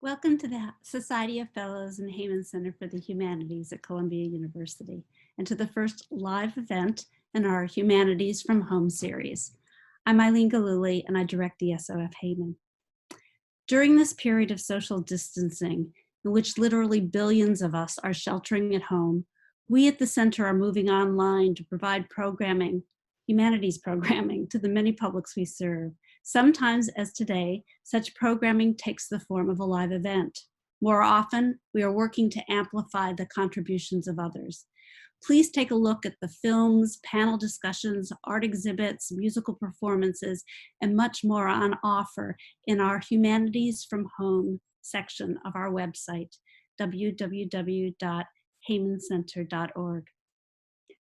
Welcome to the Society of Fellows and Heyman Center for the Humanities at Columbia University, and to the first live event in our Humanities from Home series. I'm Eileen Galuli, and I direct the SOF Heyman. During this period of social distancing, in which literally billions of us are sheltering at home, we at the center are moving online to provide programming, humanities programming, to the many publics we serve. Sometimes, as today, such programming takes the form of a live event. More often, we are working to amplify the contributions of others. Please take a look at the films, panel discussions, art exhibits, musical performances, and much more on offer in our Humanities from Home section of our website, www.heymancenter.org.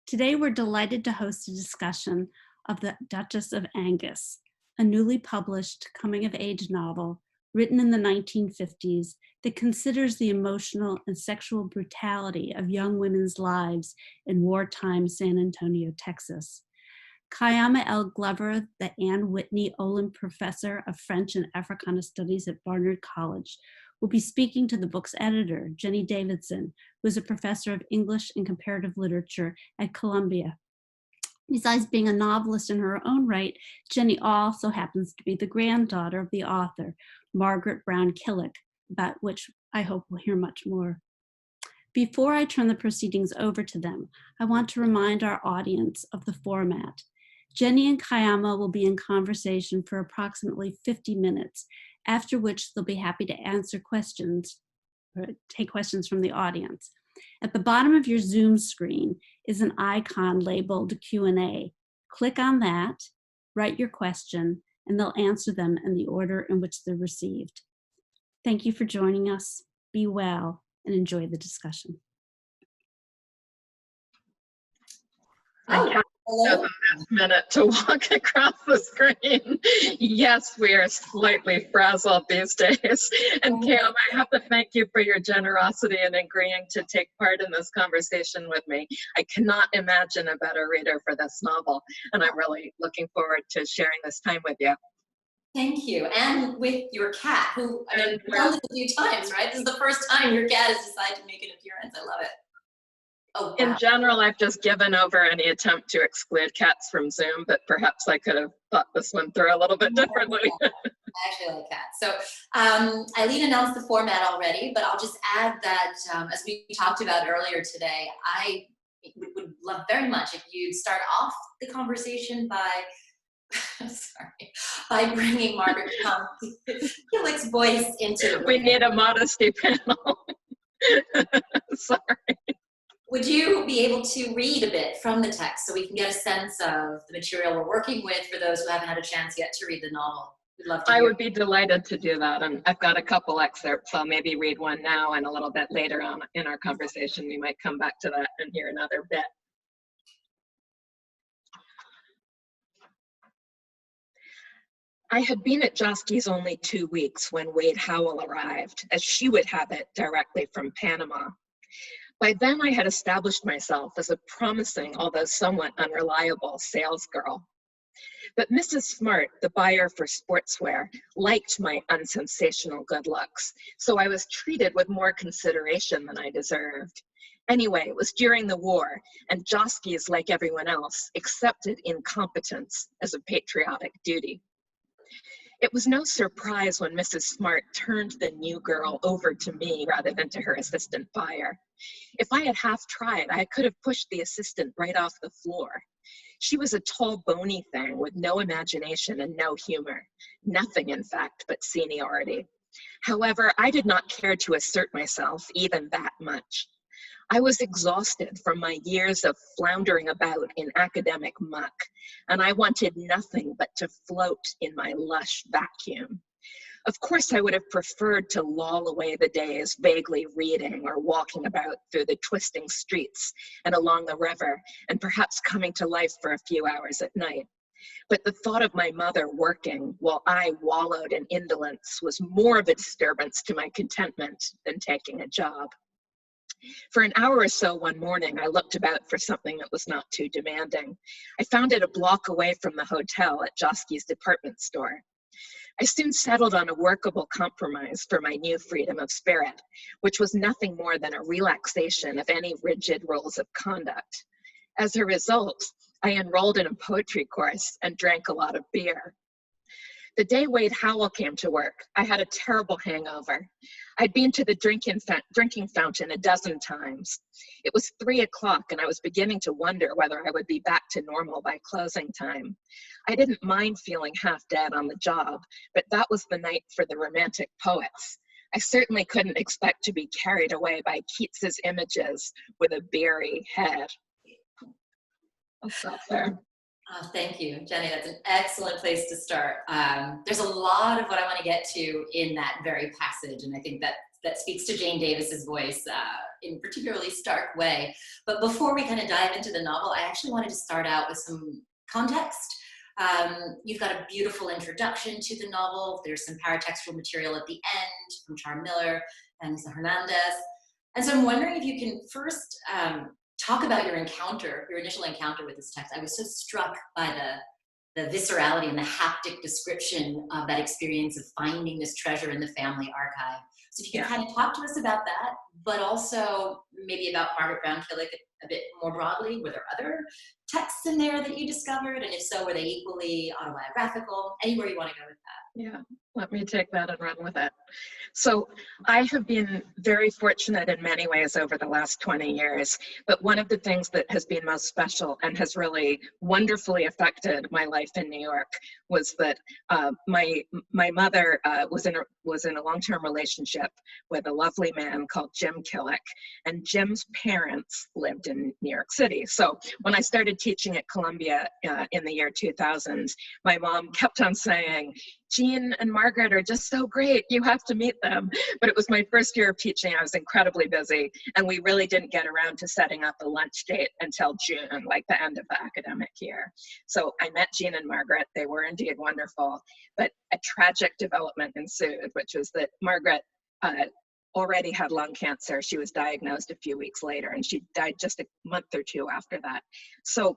Today, we're delighted to host a discussion of the Duchess of Angus, a newly published coming-of-age novel written in the 1950s that considers the emotional and sexual brutality of young women's lives in wartime San Antonio, Texas. Kaiama L. Glover, the Anne Whitney Olin Professor of French and Africana Studies at Barnard College, will be speaking to the book's editor, Jenny Davidson, who is a professor of English and Comparative Literature at Columbia. Besides being a novelist in her own right, Jenny also happens to be the granddaughter of the author, Margaret Brown Kilik, about which I hope we'll hear much more. Before I turn the proceedings over to them, I want to remind our audience of the format. Jenny and Kaiama will be in conversation for approximately 50 minutes, after which they'll be happy to answer questions, or take questions from the audience. At the bottom of your Zoom screen is an icon labeled Q&A. Click on that, write your question, and they'll answer them in the order in which they're received. Thank you for joining us. Be well and enjoy the discussion. This minute to walk across the screen. Yes, we are slightly frazzled these days. And Cam, I have to thank you for your generosity in agreeing to take part in this conversation with me. I cannot imagine a better reader for this novel, and I'm really looking forward to sharing this time with you. Thank you, and with your cat, who I mean, we've done this a few times, right? This is the first time your cat has decided to make an appearance. I love it. Oh, wow. In general, I've just given over any attempt to exclude cats from Zoom, but perhaps I could have thought this one through a little bit differently. I actually like cats. So Eileen announced the format already, but I'll just add that as we talked about earlier today, I would love very much if you'd start off the conversation by by bringing Margaret Brown Kilik's voice into the room. We need a modesty panel. Sorry. Would you be able to read a bit from the text so we can get a sense of the material we're working with for those who haven't had a chance yet to read the novel? We'd love to. I would be delighted to do that, and I've got a couple excerpts. I'll maybe read one now, and a little bit later on in our conversation we might come back to that and hear another bit. I had been at Joski's only 2 weeks when Wade Howell arrived, as she would have it, directly from Panama. By then, I had established myself as a promising, although somewhat unreliable, sales girl. But Mrs. Smart, the buyer for sportswear, liked my unsensational good looks, so I was treated with more consideration than I deserved. Anyway, it was during the war, and Joski's, like everyone else, accepted incompetence as a patriotic duty. It was no surprise when Mrs. Smart turned the new girl over to me rather than to her assistant buyer. If I had half tried, I could have pushed the assistant right off the floor. She was a tall, bony thing with no imagination and no humor. Nothing, in fact, but seniority. However, I did not care to assert myself even that much. I was exhausted from my years of floundering about in academic muck, and I wanted nothing but to float in my lush vacuum. Of course, I would have preferred to loll away the days vaguely reading or walking about through the twisting streets and along the river, and perhaps coming to life for a few hours at night. But the thought of my mother working while I wallowed in indolence was more of a disturbance to my contentment than taking a job. For an hour or so one morning, I looked about for something that was not too demanding. I found it a block away from the hotel at Joski's department store. I soon settled on a workable compromise for my new freedom of spirit, which was nothing more than a relaxation of any rigid rules of conduct. As a result, I enrolled in a poetry course and drank a lot of beer. The day Wade Howell came to work, I had a terrible hangover. I'd been to the drinking fountain a dozen times. It was 3 o'clock and I was beginning to wonder whether I would be back to normal by closing time. I didn't mind feeling half dead on the job, but that was the night for the romantic poets. I certainly couldn't expect to be carried away by Keats's images with a beery head. I'll stop there. Oh, thank you, Jenny. That's an excellent place to start. There's a lot of what I want to get to in that very passage, and I think that speaks to Jane Davis's voice in a particularly stark way. But before we kind of dive into the novel, I actually wanted to start out with some context. You've got a beautiful introduction to the novel. There's some paratextual material at the end from Char Miller and Lisa Hernandez. And so I'm wondering if you can first talk about your initial encounter with this text. I was so struck by the viscerality and the haptic description of that experience of finding this treasure in the family archive. So if you can kind of talk to us about that, but also maybe about Margaret Brown Kilik a bit more broadly. Were there other texts in there that you discovered? And if so, were they equally autobiographical? Anywhere you want to go with that. Yeah, let me take that and run with it. So I have been very fortunate in many ways over the last 20 years, but one of the things that has been most special and has really wonderfully affected my life in New York was that my mother was in a long-term relationship with a lovely man called Jim Kilik, and Jim's parents lived in New York City. So when I started teaching at Columbia in the year 2000, my mom kept on saying, Jean and Margaret are just so great, you have to meet them. But it was my first year of teaching. I was incredibly busy, and we really didn't get around to setting up a lunch date until June, like the end of the academic year. So I met Jean and Margaret. They were indeed wonderful, but a tragic development ensued, which was that Margaret already had lung cancer. She was diagnosed a few weeks later, and she died just a month or two after that. So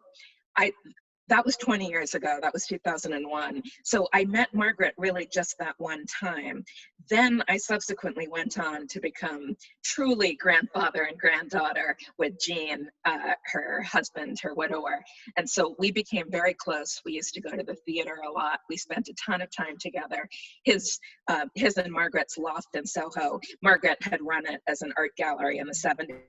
that was 20 years ago. That was 2001. So I met Margaret really just that one time. Then I subsequently went on to become truly grandfather and granddaughter with Jean, her husband, her widower. And so we became very close. We used to go to the theater a lot. We spent a ton of time together. His and Margaret's loft in Soho, Margaret had run it as an art gallery in the 70s.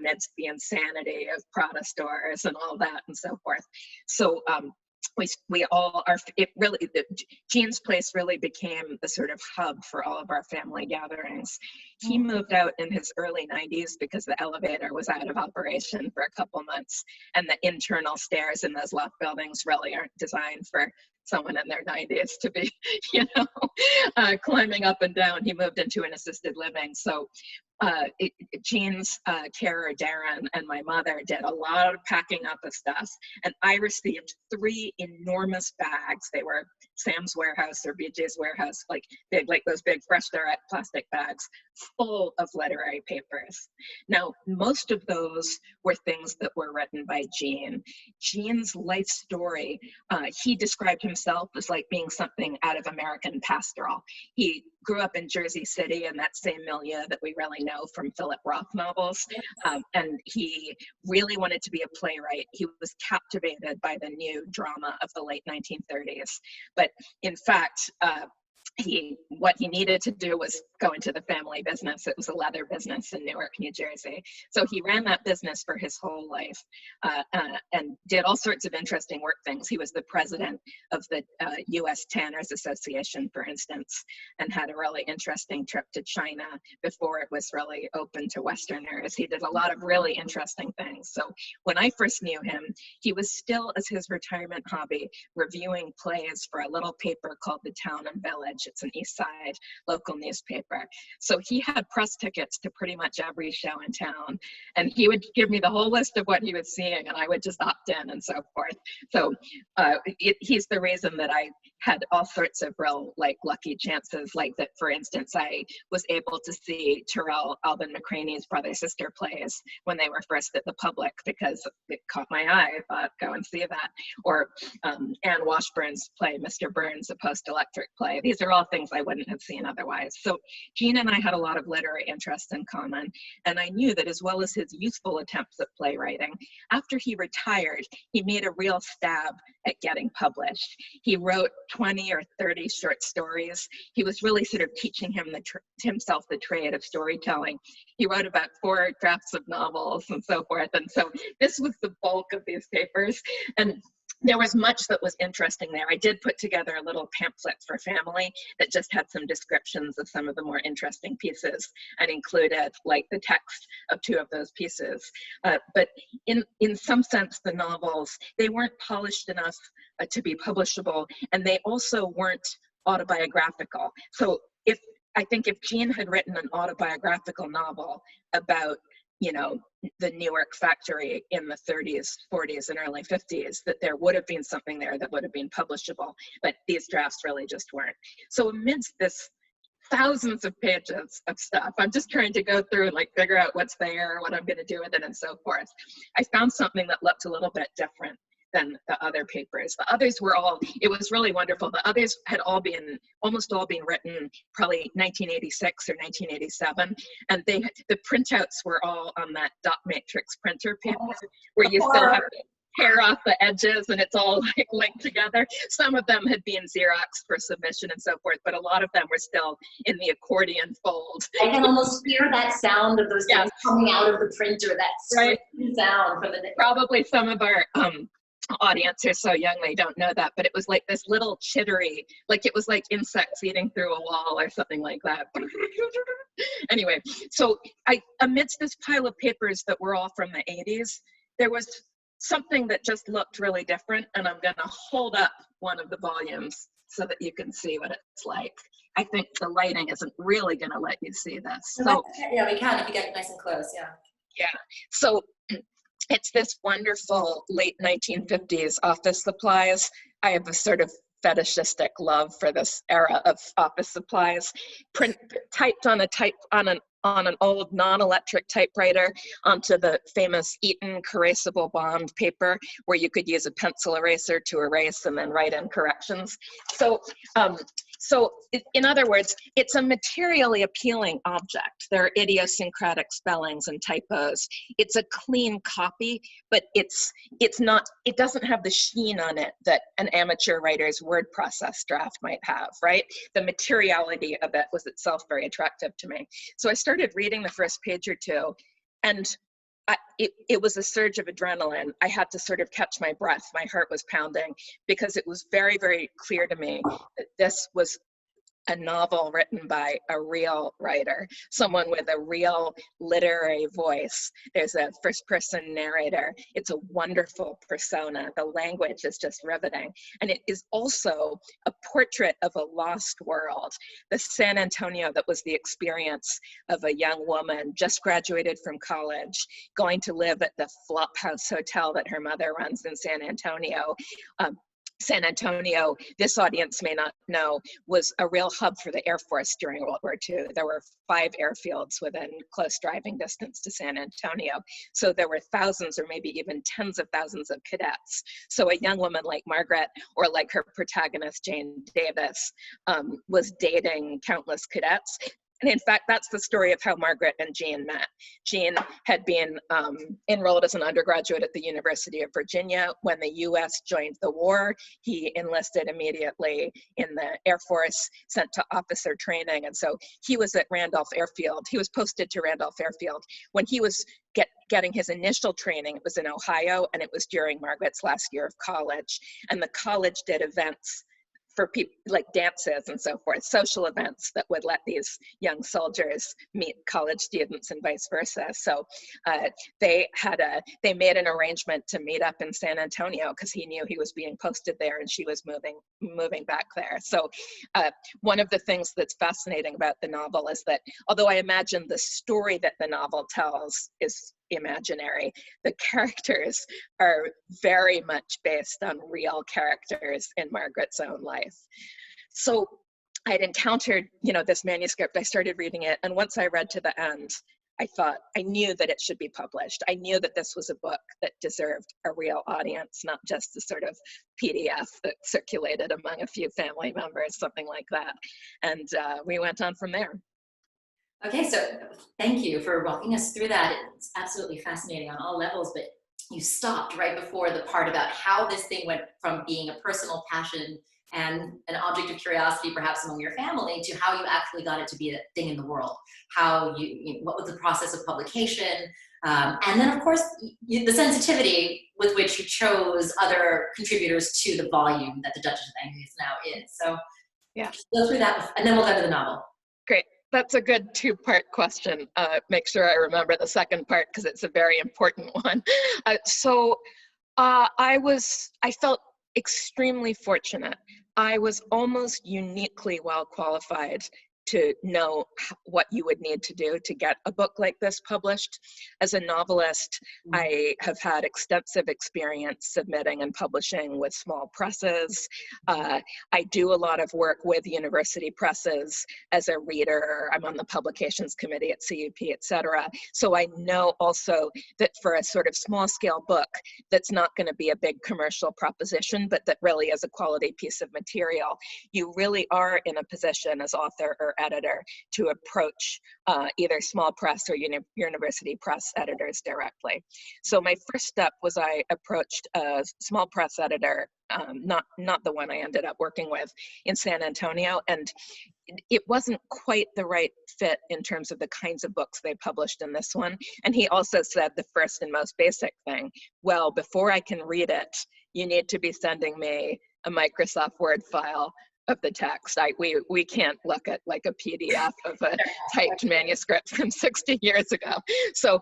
Amidst the insanity of Prada stores and all that and so forth. So we all are, Jean's place really became the sort of hub for all of our family gatherings. He moved out in his early 90s because the elevator was out of operation for a couple months, and the internal stairs in those loft buildings really aren't designed for someone in their 90s to be, climbing up and down. He moved into an assisted living. So Jean's carer, Darren, and my mother did a lot of packing up of stuff, and I received 3 enormous bags. They were Sam's Warehouse or BJ's Warehouse, like those big Fresh Direct plastic bags full of literary papers. Now, most of those were things that were written by Jean. Jean's life story, he described himself as like being something out of American pastoral. He grew up in Jersey City in that same milieu that we really know from Philip Roth novels. And he really wanted to be a playwright. He was captivated by the new drama of the late 1930s. But in fact, what he needed to do was go into the family business. It was a leather business in Newark, New Jersey. So he ran that business for his whole life and did all sorts of interesting work things. He was the president of the U.S. Tanners Association, for instance, and had a really interesting trip to China before it was really open to Westerners. He did a lot of really interesting things. So when I first knew him, he was still, as his retirement hobby, reviewing plays for a little paper called The Town and Village It's an East Side local newspaper. So he had press tickets to pretty much every show in town. And he would give me the whole list of what he was seeing, and I would just opt in and so forth. So he's the reason that I had all sorts of real lucky chances, like that, for instance, I was able to see Terrell Alvin McCraney's brother-sister plays when they were first at the public, because it caught my eye. I thought, go and see that. Or Anne Washburn's play, Mr. Burns, a post-electric play. These are all things I wouldn't have seen otherwise. So Gene and I had a lot of literary interests in common, and I knew that as well as his youthful attempts at playwriting, after he retired, he made a real stab at getting published. He wrote 20 or 30 short stories. He was really sort of teaching himself the trade of storytelling. He wrote about 4 drafts of novels and so forth. And so this was the bulk of these papers. And there was much that was interesting there. I did put together a little pamphlet for family that just had some descriptions of some of the more interesting pieces and included the text of 2 of those pieces. But in some sense, the novels, they weren't polished enough to be publishable, and they also weren't autobiographical. So I think if Gene had written an autobiographical novel about the Newark factory in the 30s, 40s, and early 50s, that there would have been something there that would have been publishable, but these drafts really just weren't. So amidst this thousands of pages of stuff, I'm just trying to go through and figure out what's there, what I'm going to do with it, and so forth. I found something that looked a little bit different than the other papers. The others were all, it was really wonderful. The others had almost all been written probably 1986 or 1987. And the printouts were all on that dot matrix printer paper where you still have to tear off the edges and it's all linked together. Some of them had been Xeroxed for submission and so forth, but a lot of them were still in the accordion fold. I can almost hear that sound of those things coming out of the printer, that sound from the... Probably some of our audience are so young they don't know that, but it was like this little chittery, it was like insects eating through a wall or something like that. Anyway, so amidst this pile of papers that were all from the 80s, there was something that just looked really different, and I'm going to hold up one of the volumes so that you can see what it's like. I think the lighting isn't really going to let you see this. So yeah, we can if you get nice and close. Yeah. So it's this wonderful late 1950s office supplies. I have a sort of fetishistic love for this era of office supplies. Typed on an old non-electric typewriter onto the famous Eaton erasable bond paper, where you could use a pencil eraser to erase and then write in corrections. So in other words, it's a materially appealing object. There are idiosyncratic spellings and typos. It's a clean copy, but it doesn't have the sheen on it that an amateur writer's word process draft might have, right? The materiality of it was itself very attractive to me. So I started reading the first page or 2, and it was a surge of adrenaline. I had to sort of catch my breath. My heart was pounding because it was very, very clear to me that this was a novel written by a real writer, someone with a real literary voice. There's a first-person narrator. It's a wonderful persona. The language is just riveting. And it is also a portrait of a lost world. The San Antonio that was the experience of a young woman just graduated from college, going to live at the Flophouse hotel that her mother runs in San Antonio. San Antonio, this audience may not know, was a real hub for the Air Force during World War II. There were 5 airfields within close driving distance to San Antonio. So there were thousands or maybe even tens of thousands of cadets. So a young woman like Margaret, or like her protagonist, Jane Davis, was dating countless cadets. And in fact, that's the story of how Margaret and Jean met. Jean had been enrolled as an undergraduate at the University of Virginia. When the US joined the war, he enlisted immediately in the Air Force, sent to officer training. And so he was at Randolph Airfield. He was posted to Randolph Airfield. When he was getting his initial training, it was in Ohio, and it was during Margaret's last year of college. And the college did events for people like dances and so forth, social events that would let these young soldiers meet college students and vice versa. So they made an arrangement to meet up in San Antonio because he knew he was being posted there and she was moving back there. So one of the things that's fascinating about the novel is that although I imagine the story that the novel tells is imaginary, the characters are very much based on real characters in Margaret's own life. So I'd encountered, this manuscript, I started reading it, and once I read to the end, I knew that it should be published. I knew that this was a book that deserved a real audience, not just a sort of PDF that circulated among a few family members, something like that. And we went on from there. Okay, so thank you for walking us through that. It's absolutely fascinating on all levels, but you stopped right before the part about how this thing went from being a personal passion and an object of curiosity perhaps among your family to how you actually got it to be a thing in the world. How what was the process of publication? And then of course, the sensitivity with which you chose other contributors to the volume that the Duchess of Angus now is. So yeah, go through that and then we'll go to the novel. Great. That's a good two-part question. Make sure I remember the second part because it's a very important one. I felt extremely fortunate. I was almost uniquely well qualified to know what you would need to do to get a book like this published. As a novelist, I have had extensive experience submitting and publishing with small presses. I do a lot of work with university presses as a reader. I'm on the publications committee at CUP, etc. So I know also that for a sort of small scale book that's not going to be a big commercial proposition, but that really is a quality piece of material, you really are in a position as author or editor to approach either small press or university press editors directly. So my first step was I approached a small press editor, not the one I ended up working with in San Antonio, and it wasn't quite the right fit in terms of the kinds of books they published in this one. And he also said the first and most basic thing, well, before I can read it, you need to be sending me a Microsoft Word file of the text. We can't look at like a PDF of a typed manuscript from 60 years ago. So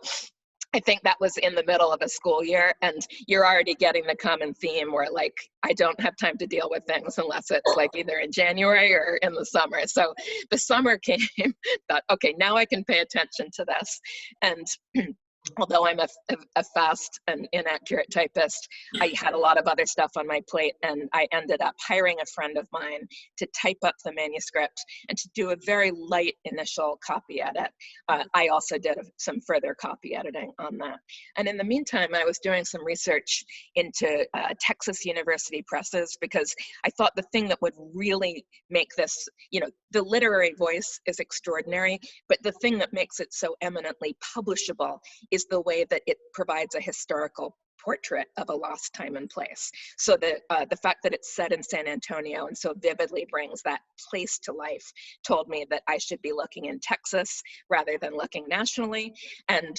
I think that was in the middle of a school year, and you're already getting the common theme where like, I don't have time to deal with things unless it's like either in January or in the summer. So the summer came, thought, okay, now I can pay attention to this. And although I'm a fast and inaccurate typist, I had a lot of other stuff on my plate, and I ended up hiring a friend of mine to type up the manuscript and to do a very light initial copy edit. I also did some further copy editing on that. And in the meantime, I was doing some research into Texas University presses, because I thought the thing that would really make this, the literary voice is extraordinary, but the thing that makes it so eminently publishable is the way that it provides a historical portrait of a lost time and place. So the fact that it's set in San Antonio and so vividly brings that place to life told me that I should be looking in Texas rather than looking nationally, and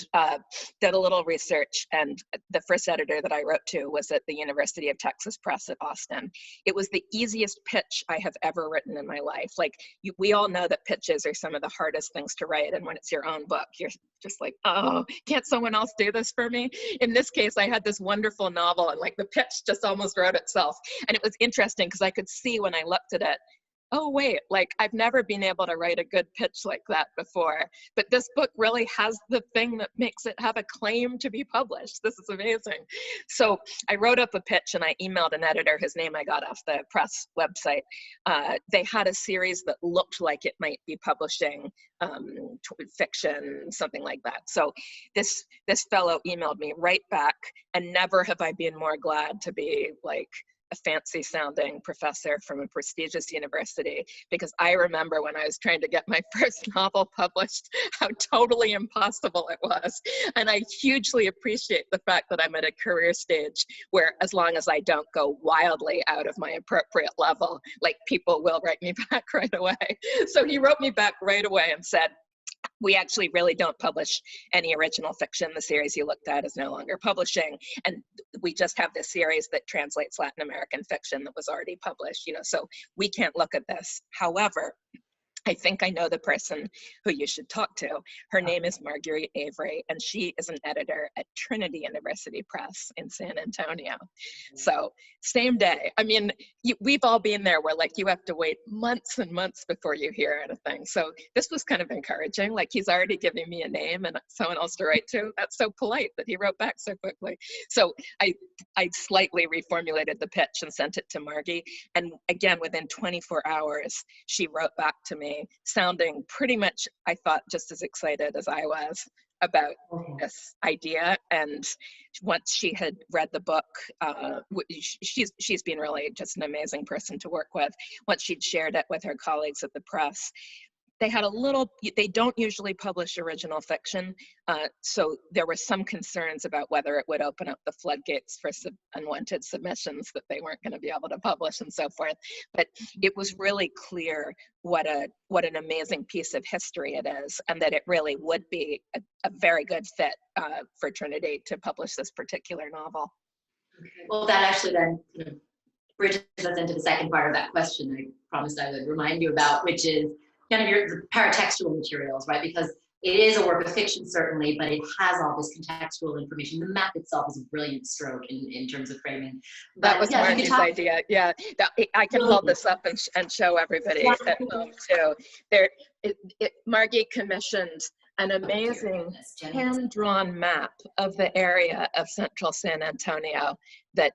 did a little research. And the first editor that I wrote to was at the University of Texas Press at Austin. It was the easiest pitch I have ever written in my life. Like we all know that pitches are some of the hardest things to write, and when it's your own book, you're just like, oh, can't someone else do this for me? In this case, I had this wonderful novel, and like the pitch just almost wrote itself. And it was interesting because I could see when I looked at it, oh wait, like I've never been able to write a good pitch like that before, but this book really has the thing that makes it have a claim to be published. This is amazing. So I wrote up a pitch and I emailed an editor, whose name I got off the press website. They had a series that looked like it might be publishing fiction, something like that. So this fellow emailed me right back, and never have I been more glad to be like a fancy sounding professor from a prestigious university, because I remember when I was trying to get my first novel published, how totally impossible it was. And I hugely appreciate the fact that I'm at a career stage where, as long as I don't go wildly out of my appropriate level, like people will write me back right away. So he wrote me back right away and said, we actually really don't publish any original fiction. The series you looked at is no longer publishing. And we just have this series that translates Latin American fiction that was already published, so we can't look at this. However, I think I know the person who you should talk to. Her name is Marguerite Avery, and she is an editor at Trinity University Press in San Antonio. So same day. I mean, we've all been there where like you have to wait months and months before you hear anything. So this was kind of encouraging. Like he's already giving me a name and someone else to write to. That's so polite that he wrote back so quickly. So I slightly reformulated the pitch and sent it to Margie. And again, within 24 hours, she wrote back to me, sounding pretty much, I thought, just as excited as I was about this idea. And once she had read the book, she's been really just an amazing person to work with. Once she'd shared it with her colleagues at the press, they don't usually publish original fiction, so there were some concerns about whether it would open up the floodgates for unwanted submissions that they weren't going to be able to publish and so forth. But it was really clear what an amazing piece of history it is, and that it really would be a very good fit for Trinity to publish this particular novel. Well, that actually then bridges us into the second part of that question I promised I would remind you about, which is kind of your paratextual materials, right? Because it is a work of fiction, certainly, but it has all this contextual information. The map itself is a brilliant stroke in terms of framing. That was Margie's idea. Yeah, I can hold this up and show everybody at home too. Margie commissioned an amazing hand-drawn map of the area of central San Antonio that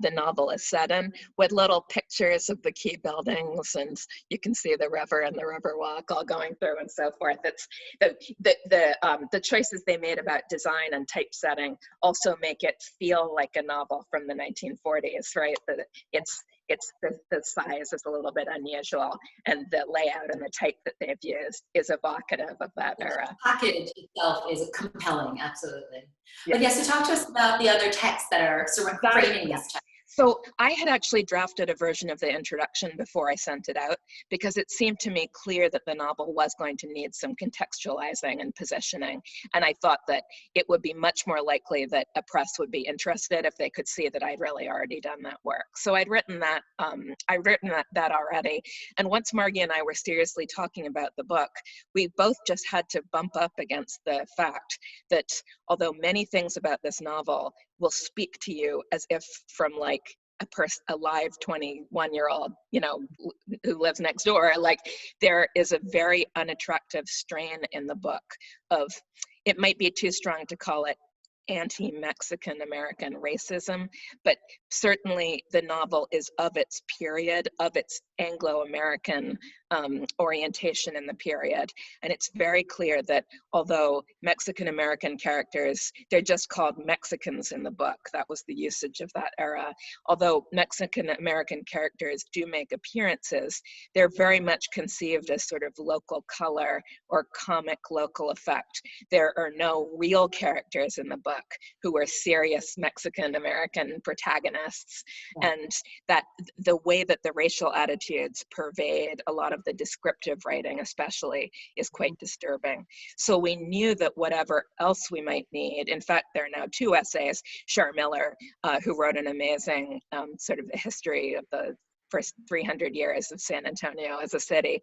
the novel is set in, with little pictures of the key buildings, and you can see the river and the river walk all going through and so forth. It's the choices they made about design and typesetting also make it feel like a novel from the 1940s, right? That the size is a little bit unusual, and the layout and the type that they've used is evocative of that era. The package itself is compelling, absolutely. Yeah. But yes, so talk to us about the other texts that are sort of framing this text. So I had actually drafted a version of the introduction before I sent it out, because it seemed to me clear that the novel was going to need some contextualizing and positioning. And I thought that it would be much more likely that a press would be interested if they could see that I'd really already done that work. So I'd written that, that already. And once Margie and I were seriously talking about the book, we both just had to bump up against the fact that although many things about this novel will speak to you as if from like a live 21-year-old, who lives next door, like there is a very unattractive strain in the book of, it might be too strong to call it anti-Mexican American racism, but certainly the novel is of its period, of its Anglo-American orientation in the period. And it's very clear that although Mexican American characters, they're just called Mexicans in the book, that was the usage of that era. Although Mexican American characters do make appearances, they're very much conceived as sort of local color or comic local effect. There are no real characters in the book who are serious Mexican American protagonists. Yeah. And that the way that the racial attitudes pervade a lot of the descriptive writing especially is quite disturbing. So we knew that whatever else we might need, in fact, there are now 2 essays, Char Miller, who wrote an amazing sort of history of the first 300 years of San Antonio as a city.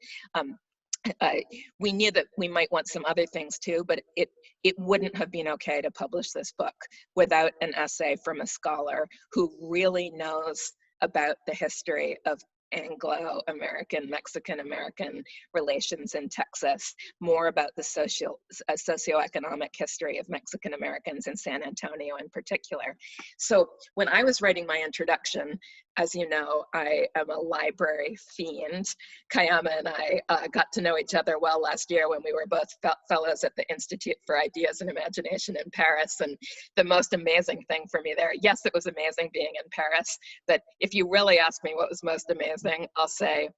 We knew that we might want some other things too, but it wouldn't have been okay to publish this book without an essay from a scholar who really knows about the history of Anglo-American, Mexican-American relations in Texas, more about the socioeconomic history of Mexican Americans in San Antonio in particular. So when I was writing my introduction, as you know, I am a library fiend. Kaiama and I got to know each other well last year when we were both fellows at the Institute for Ideas and Imagination in Paris. And the most amazing thing for me there, yes, it was amazing being in Paris, but if you really ask me what was most amazing, I'll say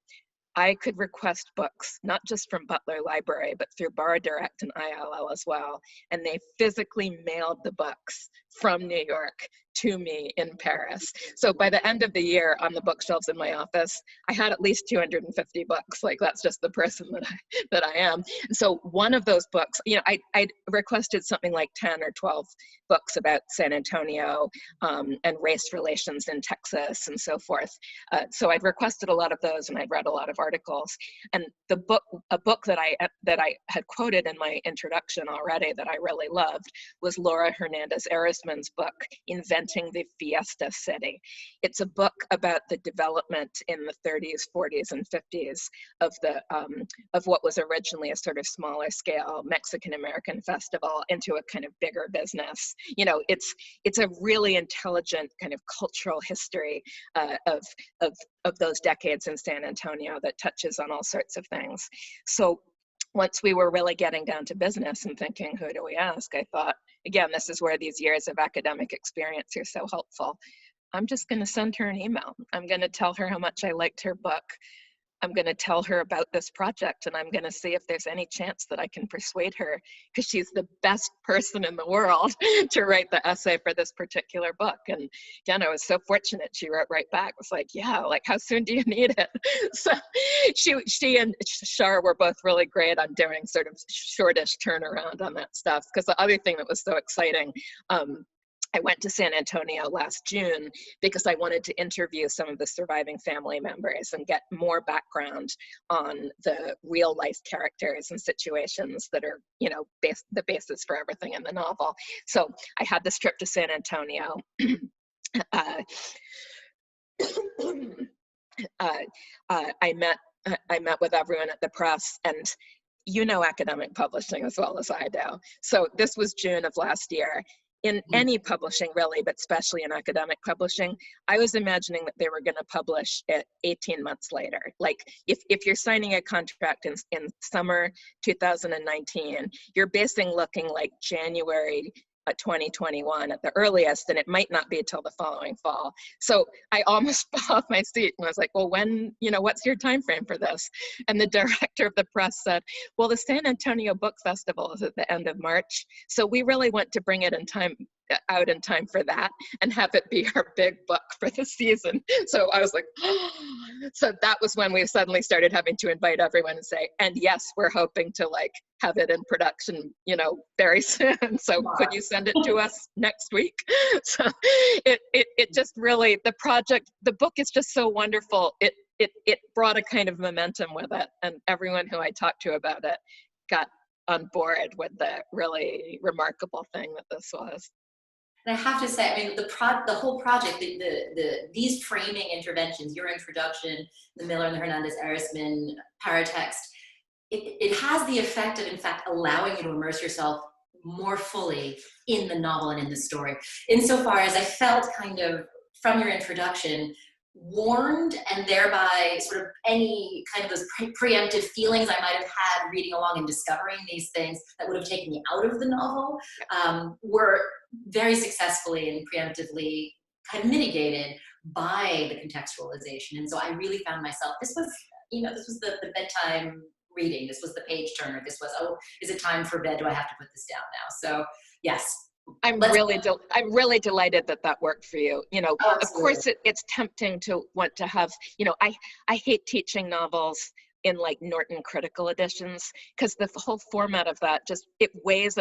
I could request books, not just from Butler Library, but through Bar Direct and ILL as well. And they physically mailed the books from New York to me in Paris. So by the end of the year, on the bookshelves in my office, I had at least 250 books. Like, that's just the person that I am. And so one of those books, you know, I requested something like 10 or 12 books about San Antonio and race relations in Texas and so forth. So I'd requested a lot of those, and I'd read a lot of articles. And a book that I had quoted in my introduction already that I really loved was Laura Hernandez Arisman's book, Inventing the Fiesta City. It's a book about the development in the 30s, 40s, and 50s of what was originally a sort of smaller scale Mexican-American festival into a kind of bigger business. You know, it's a really intelligent kind of cultural history of those decades in San Antonio that touches on all sorts of things. So once we were really getting down to business and thinking, who do we ask? I thought, again, this is where these years of academic experience are so helpful. I'm just going to send her an email. I'm going to tell her how much I liked her book. I'm going to tell her about this project, and I'm going to see if there's any chance that I can persuade her, because she's the best person in the world to write the essay for this particular book. And again, I was so fortunate. She wrote right back, was like, yeah, like, how soon do you need it? So she and Shar were both really great on doing sort of shortish turnaround on that stuff. Because the other thing that was so exciting, I went to San Antonio last June because I wanted to interview some of the surviving family members and get more background on the real life characters and situations that are, you know, the basis for everything in the novel. So I had this trip to San Antonio. I met with everyone at the press, and you know academic publishing as well as I do. So this was June of last year. In any publishing, really, but especially in academic publishing, I was imagining that they were going to publish it 18 months later. Like, if you're signing a contract in summer 2019, you're basically looking like January 2021 at the earliest, and it might not be until the following fall. So I almost fell off my seat and was like, well, when, you know, what's your time frame for this? And the director of the press said, well, the San Antonio Book Festival is at the end of March, so we really want to bring it out in time for that and have it be our big book for the season. So I was like, oh. So that was when we suddenly started having to invite everyone and say, and yes, we're hoping to like have it in production, you know, very soon. So wow. Could you send it to us next week? So it just really, the book is just so wonderful. It brought a kind of momentum with it, and everyone who I talked to about it got on board with the really remarkable thing that this was. And I have to say, I mean, the whole project, these framing interventions, your introduction, the Miller and the Hernandez Arisman paratext, it has the effect of, in fact, allowing you to immerse yourself more fully in the novel and in the story. Insofar as I felt kind of, from your introduction, warned, and thereby sort of any kind of those preemptive feelings I might have had reading along and discovering these things that would have taken me out of the novel were very successfully and preemptively kind of mitigated by the contextualization. And so I really found myself, this was the bedtime reading, this was the page turner, this was, oh, is it time for bed? Do I have to put this down now? So yes. I'm really delighted that worked for you. You know, absolutely. Of course, it's tempting to want to have, you know, I hate teaching novels in like Norton critical editions, because the whole format of that just, it weighs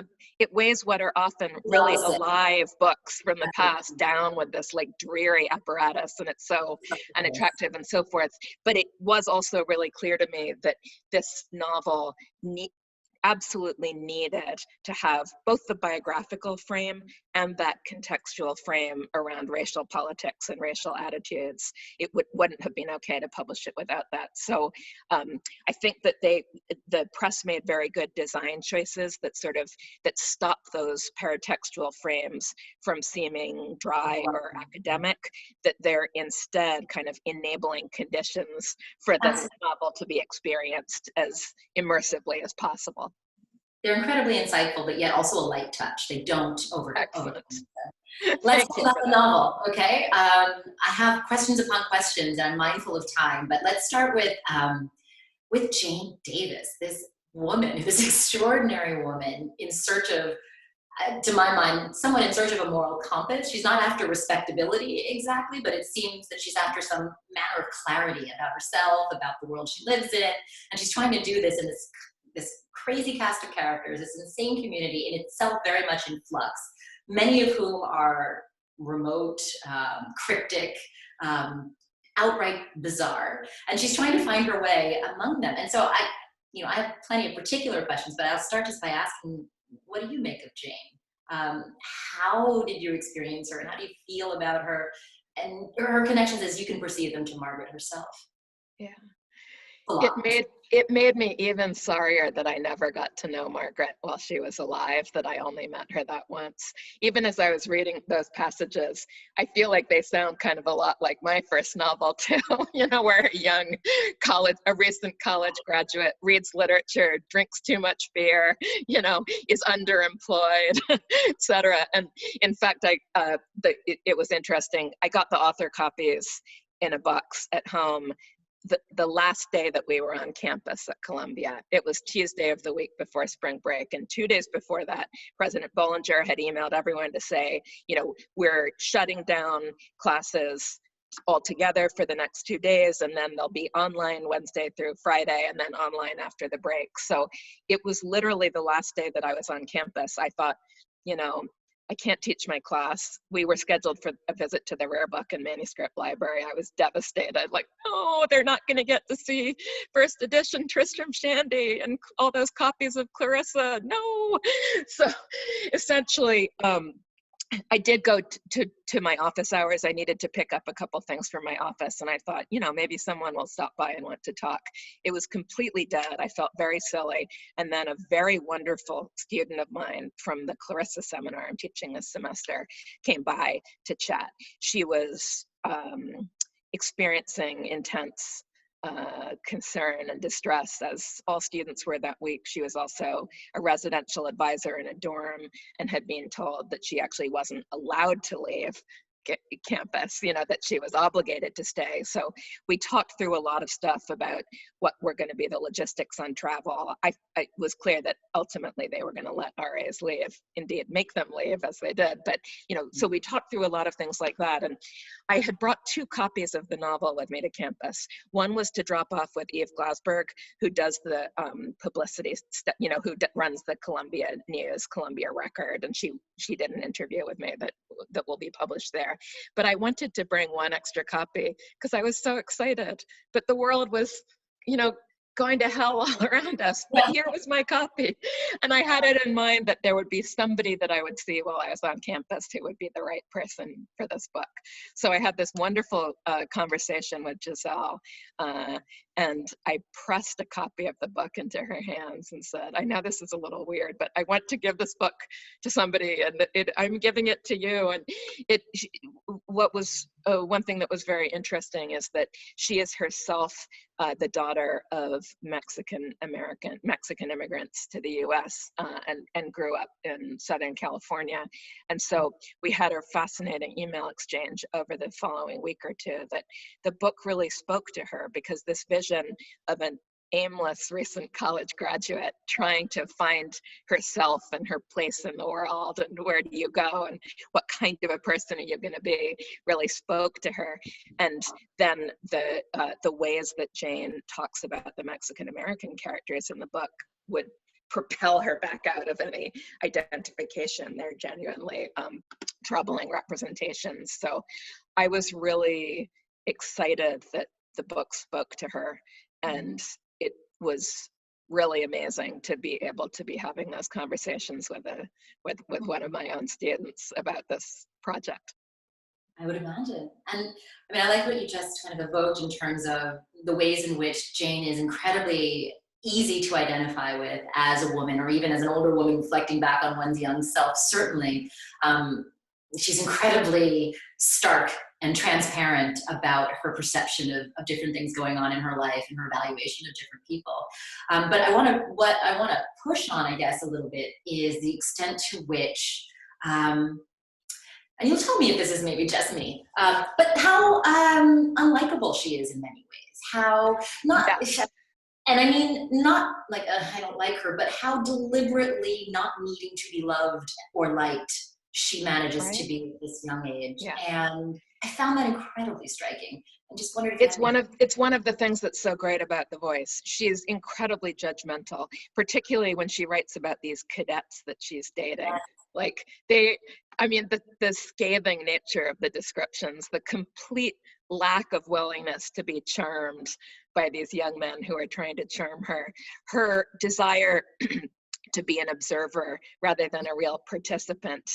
what are often really alive books from the past down with this like dreary apparatus, and it's so unattractive and so forth. But it was also really clear to me that this novel absolutely needed to have both the biographical frame and that contextual frame around racial politics and racial attitudes. It wouldn't have been okay to publish it without that. So I think that the press made very good design choices that stop those paratextual frames from seeming dry or academic, that they're instead kind of enabling conditions for the novel to be experienced as immersively as possible. They're incredibly insightful, but yet also a light touch. They don't overcome. Let's talk about the novel, okay? I have questions upon questions, and I'm mindful of time, but let's start with Jane Davis, this woman, this extraordinary woman in search of to my mind, someone in search of a moral compass. She's not after respectability exactly, but it seems that she's after some manner of clarity about herself, about the world she lives in, and she's trying to do this in this crazy cast of characters, this insane community, in itself very much in flux, many of whom are remote, cryptic, outright bizarre, and she's trying to find her way among them. And so I have plenty of particular questions, but I'll start just by asking, what do you make of Jane? How did you experience her, and how do you feel about her and her connections as you can perceive them to Margaret herself? Yeah. It made me even sorrier that I never got to know Margaret while she was alive, that I only met her that once. Even as I was reading those passages, I feel like they sound kind of a lot like my first novel too, where a recent college graduate reads literature, drinks too much beer, is underemployed, etc. And in fact, it was interesting. I got the author copies in a box at home the last day that we were on campus at Columbia. It was Tuesday of the week before spring break. And 2 days before that, President Bollinger had emailed everyone to say, we're shutting down classes altogether for the next 2 days, and then they'll be online Wednesday through Friday, and then online after the break. So it was literally the last day that I was on campus. I thought, I can't teach my class. We were scheduled for a visit to the rare book and manuscript library. I was devastated, like, oh, they're not going to get to see first edition Tristram Shandy and all those copies of Clarissa. No. So essentially, I did go to my office hours. I needed to pick up a couple things from my office, and I thought, maybe someone will stop by and want to talk. It was completely dead. I felt very silly. And then a very wonderful student of mine from the Clarissa seminar I'm teaching this semester came by to chat. She was experiencing intense concern and distress, as all students were that week. She was also a residential advisor in a dorm and had been told that she actually wasn't allowed to leave campus, that she was obligated to stay. So we talked through a lot of stuff about what were going to be the logistics on travel. I was clear that ultimately they were going to let RAs leave, indeed make them leave, as they did. But, so we talked through a lot of things like that. And I had brought 2 copies of the novel with me to campus. One was to drop off with Eve Glasberg, who does the publicity, who runs the Columbia News, Columbia Record. And she did an interview with me that will be published there. But I wanted to bring one extra copy because I was so excited. But the world was, going to hell all around us. But here was my copy. And I had it in mind that there would be somebody that I would see while I was on campus who would be the right person for this book. So I had this wonderful conversation with Giselle, and I pressed a copy of the book into her hands and said, I know this is a little weird, but I want to give this book to somebody, and I'm giving it to you. And what was one thing that was very interesting is that she is herself the daughter of Mexican immigrants to the U.S. And grew up in Southern California. And so we had a fascinating email exchange over the following week or two that the book really spoke to her, because this vision of an aimless recent college graduate trying to find herself and her place in the world, and where do you go and what kind of a person are you going to be, really spoke to her. And then the ways that Jane talks about the Mexican American characters in the book would propel her back out of any identification. They're genuinely troubling representations. So I was really excited that the book spoke to her, and it was really amazing to be able to be having those conversations with one of my own students about this project. I would imagine. And I mean, I like what you just kind of evoked in terms of the ways in which Jane is incredibly easy to identify with as a woman, or even as an older woman reflecting back on one's young self. Certainly, she's incredibly stark and transparent about her perception of different things going on in her life and her evaluation of different people. But what I want to push on, I guess, a little bit is the extent to which, and you'll tell me if this is maybe just me, but how unlikable she is in many ways. How not. And I mean, not like I don't like her, but how deliberately not needing to be loved or liked she manages to be at this young age. Yeah. And I found that incredibly striking. And just wondered if it's one of the things that's so great about The Voice. She's incredibly judgmental, particularly when she writes about these cadets that she's dating. Like the scathing nature of the descriptions, the complete lack of willingness to be charmed by these young men who are trying to charm her desire to be an observer rather than a real participant,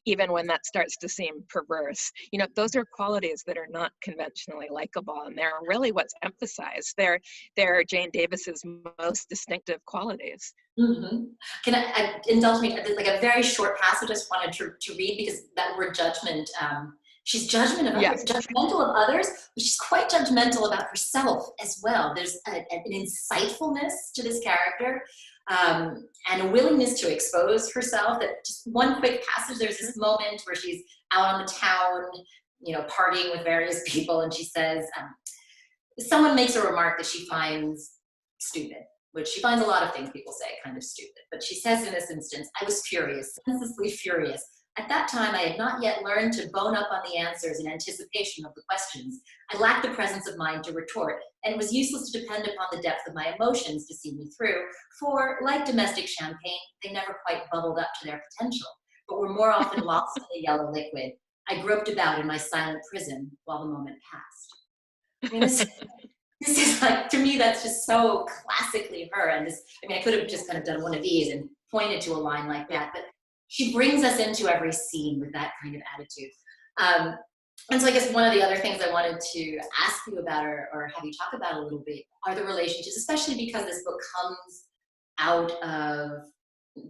even when that starts to seem perverse. You know, those are qualities that are not conventionally likable, and they're really what's emphasized. They're Jane Davis's most distinctive qualities. Mm-hmm. Can I indulge me? Like a very short passage I just wanted to read, because that word judgment, she's judgmental of others, but she's quite judgmental about herself as well. There's an insightfulness to this character, and a willingness to expose herself. That just one quick passage, there's this moment where she's out on the town, you know, partying with various people, and she says, someone makes a remark that she finds stupid, which she finds a lot of things people say kind of stupid. But she says in this instance, I was furious, senselessly furious. At that time, I had not yet learned to bone up on the answers in anticipation of the questions. I lacked the presence of mind to retort, and it was useless to depend upon the depth of my emotions to see me through, for, like domestic champagne, they never quite bubbled up to their potential, but were more often lost in the yellow liquid. I groped about in my silent prison while the moment passed. I mean, this is like, to me, that's just so classically her. And this, I mean, I could have just kind of done one of these and pointed to a line like that, but she brings us into every scene with that kind of attitude. And so I guess one of the other things I wanted to ask you about, or have you talk about a little bit, are the relationships, especially because this book comes out of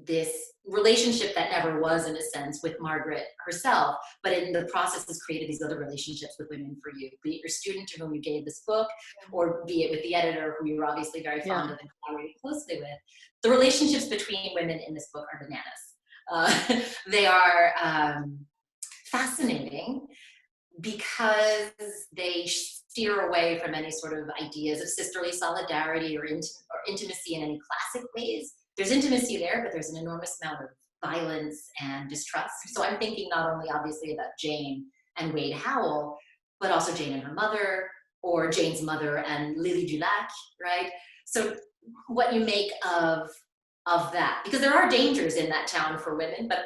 this relationship that never was, in a sense, with Margaret herself, but in the process has created these other relationships with women for you, be it your student to whom you gave this book, or be it with the editor who you're obviously very fond of and collaborating closely with. The relationships between women in this book are bananas. They are fascinating because they steer away from any sort of ideas of sisterly solidarity or intimacy in any classic ways. There's intimacy there, but there's an enormous amount of violence and distrust. So I'm thinking not only obviously about Jane and Wade Howell, but also Jane and her mother, or Jane's mother and Lily Dulac, right? So what you make of that, because there are dangers in that town for women, but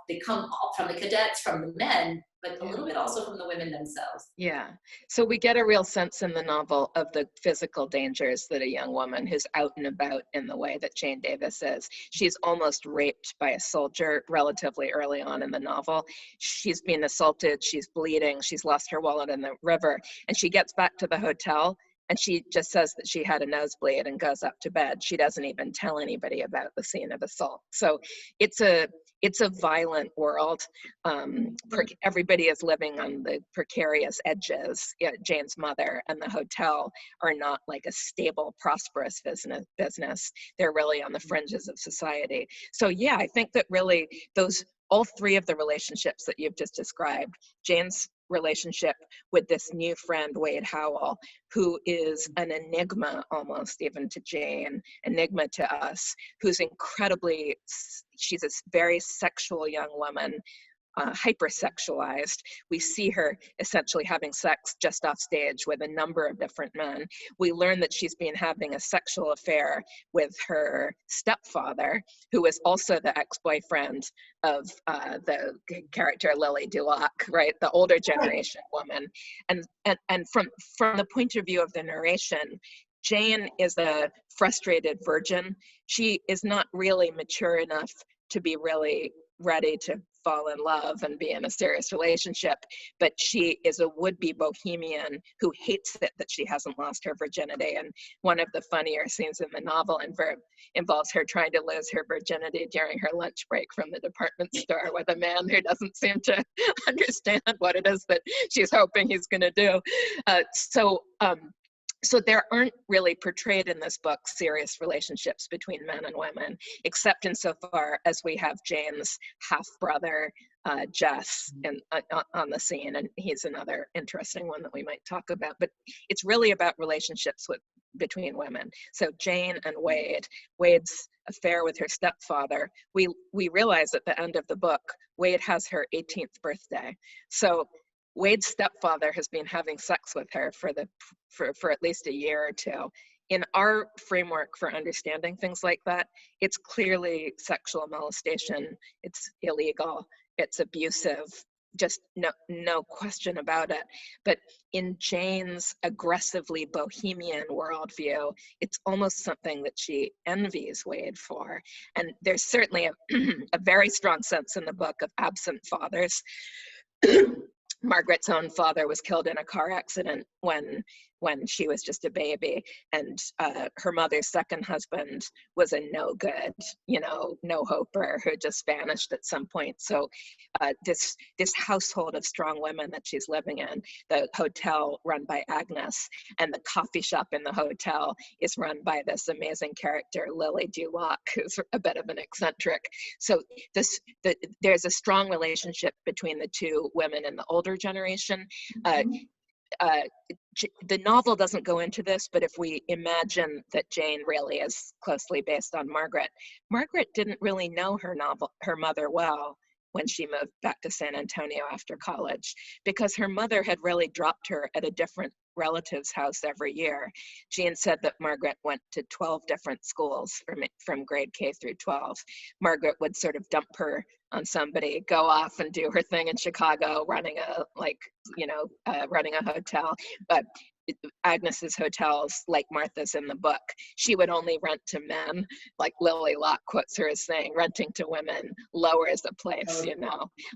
they come all from the cadets, from the men, but a little bit also from the women themselves. Yeah. So we get a real sense in the novel of the physical dangers that a young woman who's out and about in the way that Jane Davis is. She's almost raped by a soldier relatively early on in the novel. She's been assaulted, she's bleeding, she's lost her wallet in the river, and she gets back to the hotel and she just says that she had a nosebleed and goes up to bed. She doesn't even tell anybody about the scene of assault. So it's a violent world. Everybody is living on the precarious edges. Jane's mother and the hotel are not like a stable, prosperous business. They're really on the fringes of society. So yeah, I think that really all three of the relationships that you've just described, Jane's relationship with this new friend, Wade Howell, who is an enigma almost even to Jane, enigma to us, who's she's a very sexual young woman, hypersexualized. We see her essentially having sex just off stage with a number of different men. We learn that she's been having a sexual affair with her stepfather, who is also the ex-boyfriend of the character Lily Dulac, right? The older generation woman. And from the point of view of the narration, Jane is a frustrated virgin. She is not really mature enough to be really ready to fall in love and be in a serious relationship, but she is a would-be bohemian who hates it that she hasn't lost her virginity. And one of the funnier scenes in the novel involves her trying to lose her virginity during her lunch break from the department store with a man who doesn't seem to understand what it is that she's hoping he's going to do. So there aren't really portrayed in this book serious relationships between men and women, except insofar as we have Jane's half-brother, Jess, on the scene, and he's another interesting one that we might talk about. But it's really about relationships between women. So Jane and Wade, Wade's affair with her stepfather, we realize at the end of the book, Wade has her 18th birthday. So Wade's stepfather has been having sex with her for at least a year or two. In our framework for understanding things like that, it's clearly sexual molestation, it's illegal, it's abusive, just no question about it. But in Jane's aggressively bohemian worldview, it's almost something that she envies Wade for. And there's certainly a very strong sense in the book of absent fathers. Margaret's own father was killed in a car accident when she was just a baby, and her mother's second husband was a no good, no-hoper who just vanished at some point. So this household of strong women that she's living in, the hotel run by Agnes, and the coffee shop in the hotel is run by this amazing character, Lily Duloc, who's a bit of an eccentric. So there's a strong relationship between the two women in the older generation. The novel doesn't go into this, but if we imagine that Jane really is closely based on Margaret, Margaret didn't really know her mother well when she moved back to San Antonio after college, because her mother had really dropped her at a different relative's house every year. Jane said that Margaret went to 12 different schools from grade K through 12. Margaret would sort of dump her on somebody, go off and do her thing in Chicago, running a hotel. But Agnes's hotels, like Martha's in the book, she would only rent to men. Like Lily Locke quotes her as saying, renting to women lowers the place,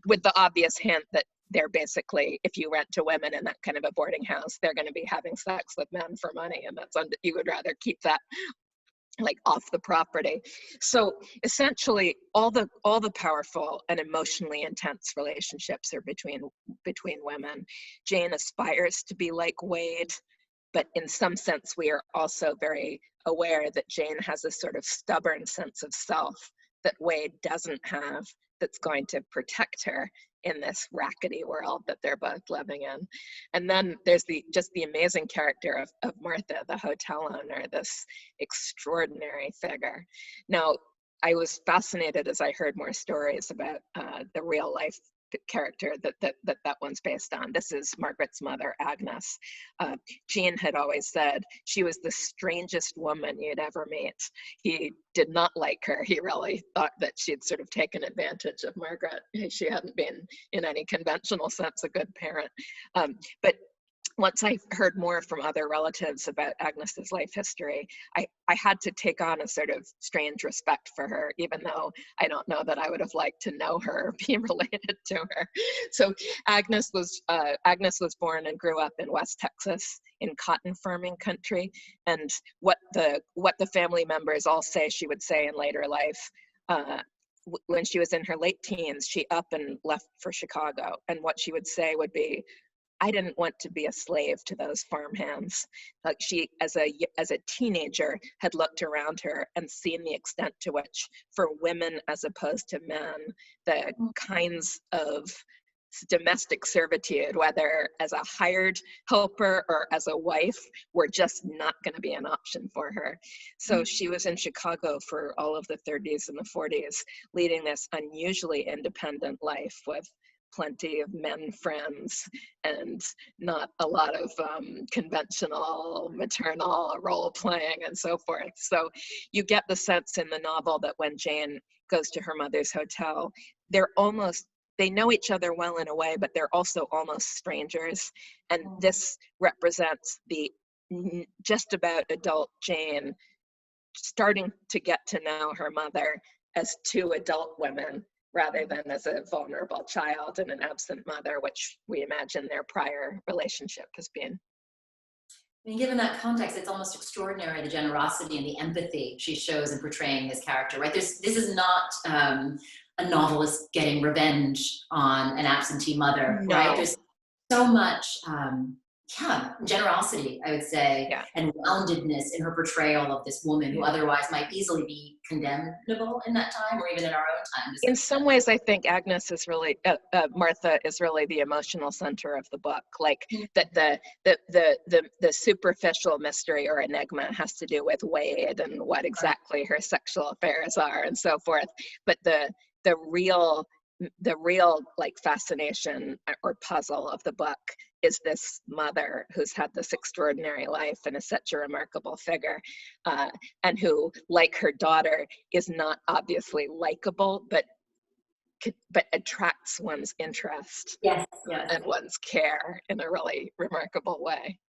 with the obvious hint that they're basically, if you rent to women in that kind of a boarding house, they're going to be having sex with men for money, and you would rather keep that like off the property. So essentially all the powerful and emotionally intense relationships are between women. Jane aspires to be like Wade, but in some sense we are also very aware that Jane has a sort of stubborn sense of self that Wade doesn't have, that's going to protect her in this rackety world that they're both living in. And then there's the amazing character of Martha, the hotel owner, this extraordinary figure. Now, I was fascinated as I heard more stories about the real life character that one's based on. This is Margaret's mother, Agnes. Jean had always said she was the strangest woman you'd ever meet. He did not like her. He really thought that she'd sort of taken advantage of Margaret. She hadn't been, in any conventional sense, a good parent. But once I heard more from other relatives about Agnes's life history, I had to take on a sort of strange respect for her, even though I don't know that I would have liked to know her or be related to her. So Agnes was born and grew up in West Texas in cotton farming country. And what the family members all say she would say in later life, when she was in her late teens, she up and left for Chicago. And what she would say would be, I didn't want to be a slave to those farmhands. Like she, as a teenager, had looked around her and seen the extent to which, for women as opposed to men, the kinds of domestic servitude, whether as a hired helper or as a wife, were just not going to be an option for her. So she was in Chicago for all of the 30s and the 40s, leading this unusually independent life with plenty of men friends and not a lot of conventional maternal role playing and so forth. So you get the sense in the novel that when Jane goes to her mother's hotel, they know each other well in a way, but they're also almost strangers. And this represents the just about adult Jane starting to get to know her mother as two adult women, rather than as a vulnerable child and an absent mother, which we imagine their prior relationship has been. I mean, given that context, it's almost extraordinary, the generosity and the empathy she shows in portraying his character, right? This is not a novelist getting revenge on an absentee mother, No. right? There's so much generosity, I would say, Yeah. and roundedness in her portrayal of this woman who otherwise might easily be condemnable in that time, or even in our own time. In some ways, I think Agnes is really, Martha is really the emotional center of the book. Like that the superficial mystery or enigma has to do with Wade and what exactly her sexual affairs are and so forth. But the real like fascination or puzzle of the book is this mother who's had this extraordinary life and is such a remarkable figure, and who, like her daughter, is not obviously likable, but attracts one's interest yes. and one's care in a really remarkable way.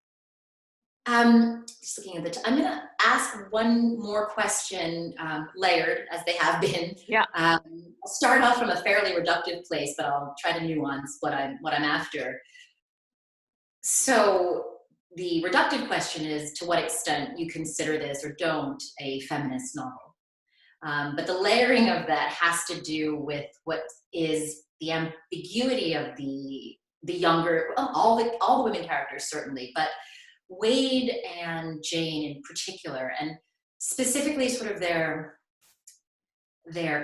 Just looking at the I'm going to ask one more question, layered as they have been. Yeah. I'll start off from a fairly reductive place, but I'll try to nuance what I'm after. So the reductive question is to what extent you consider this or don't a feminist novel. But the layering of that has to do with what is the ambiguity of the younger, all the women characters certainly, but Wade and Jane in particular, and specifically sort of their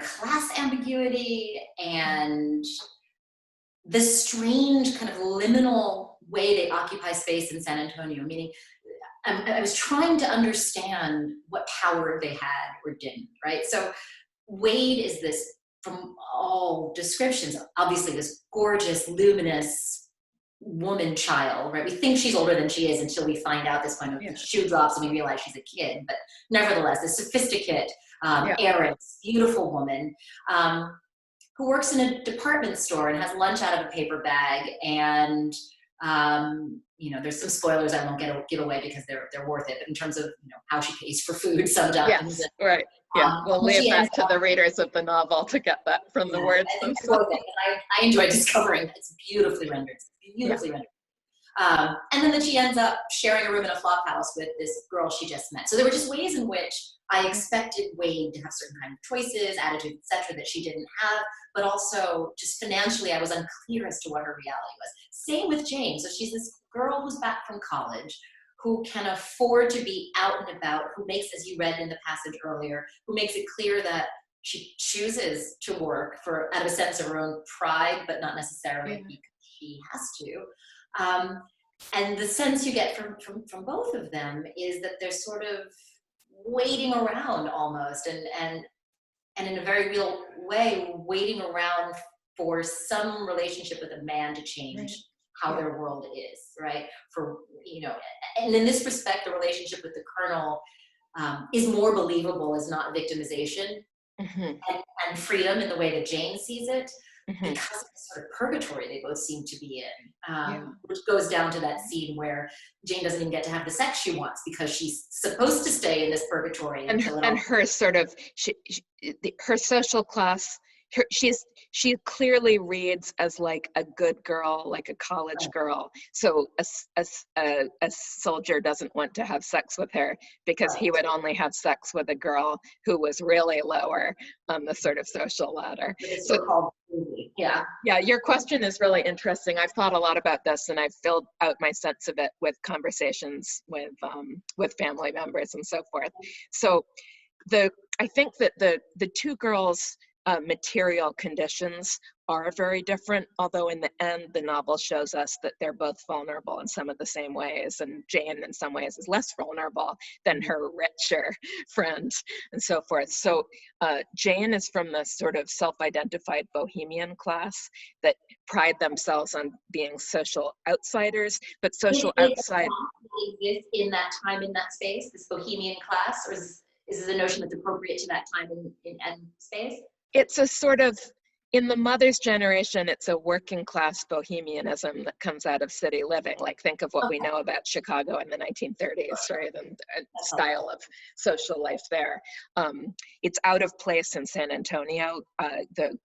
class ambiguity and the strange kind of liminal way they occupy space in San Antonio, meaning I was trying to understand what power they had or didn't, right? So Wade is this, from all descriptions, obviously this gorgeous, luminous woman child, right? We think she's older than she is until we find out this kind of shoe drops and we realize she's a kid, but nevertheless, a sophisticated, heiress, beautiful woman, who works in a department store and has lunch out of a paper bag, and there's some spoilers I won't give away because they're worth it, but in terms of how she pays for food sometimes. Yes, right. Yeah, we'll leave that to the readers of the novel to get that from the words themselves. I enjoy discovering that it's beautifully rendered. And then she ends up sharing a room in a flophouse with this girl she just met. So there were just ways in which I expected Wade to have certain kind of choices, attitudes, etc., that she didn't have, but also just financially I was unclear as to what her reality was. Same with Jane. So she's this girl who's back from college, who can afford to be out and about, who makes, as you read in the passage earlier, who makes it clear that she chooses to work out of a sense of her own pride, but not necessarily because she has to. And the sense you get from both of them is that they're sort of waiting around almost, and in a very real way, waiting around for some relationship with a man to change how their world is, right? And in this respect, the relationship with the Colonel is more believable as not victimization and freedom in the way that Jane sees it, because of the sort of purgatory they both seem to be in, which goes down to that scene where Jane doesn't even get to have the sex she wants because she's supposed to stay in this purgatory. And her sort of, her social class, she clearly reads as like a good girl, like a college girl. So a soldier doesn't want to have sex with her because he would only have sex with a girl who was really lower on the sort of social ladder. Your question is really interesting. I've thought a lot about this, and I've filled out my sense of it with conversations with family members and so forth. So I think that the two girls' material conditions are very different, although in the end the novel shows us that they're both vulnerable in some of the same ways, and Jane in some ways is less vulnerable than her richer friend and so forth. So Jane is from the sort of self-identified bohemian class that pride themselves on being social outsiders, but social outside exist in that time, in that space, this bohemian class, or is this a notion that's appropriate to that time and space? It's a sort of, in the mother's generation, it's a working class bohemianism that comes out of city living. Like, think of what we know about Chicago in the 1930s, right? And style of social life there. It's out of place in San Antonio. The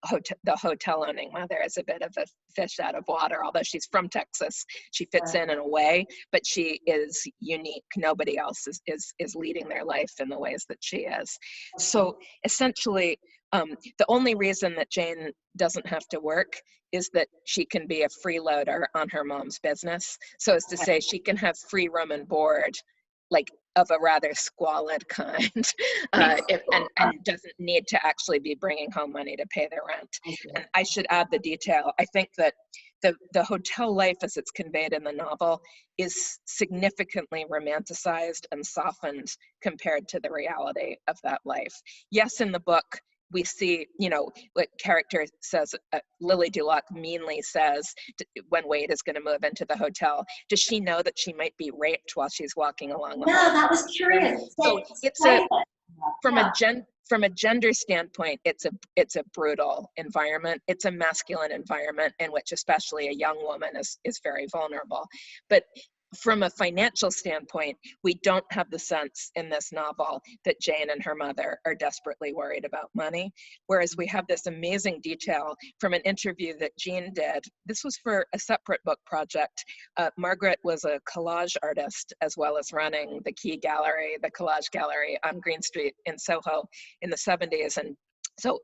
hotel owning mother is a bit of a fish out of water, although she's from Texas. She fits in a way, but she is unique. Nobody else is leading their life in the ways that she is. So essentially, The only reason that Jane doesn't have to work is that she can be a freeloader on her mom's business. So as to say, she can have free room and board, like of a rather squalid kind, and doesn't need to actually be bringing home money to pay the rent. And I should add the detail. I think that the hotel life as it's conveyed in the novel is significantly romanticized and softened compared to the reality of that life. Yes, in the book, we see, you know, what character says, Lily Duloc meanly says when Wade is going to move into the hotel, does she know that she might be raped while she's walking along the hall? Yeah, that was curious. So it's from a gender standpoint, it's a brutal environment. It's a masculine environment in which especially a young woman is very vulnerable. But from a financial standpoint, we don't have the sense in this novel that Jane and her mother are desperately worried about money. Whereas we have this amazing detail from an interview that Jean did. This was for a separate book project. Margaret was a collage artist as well as running the Key Gallery, the collage gallery on Green Street in Soho in the 70s. And so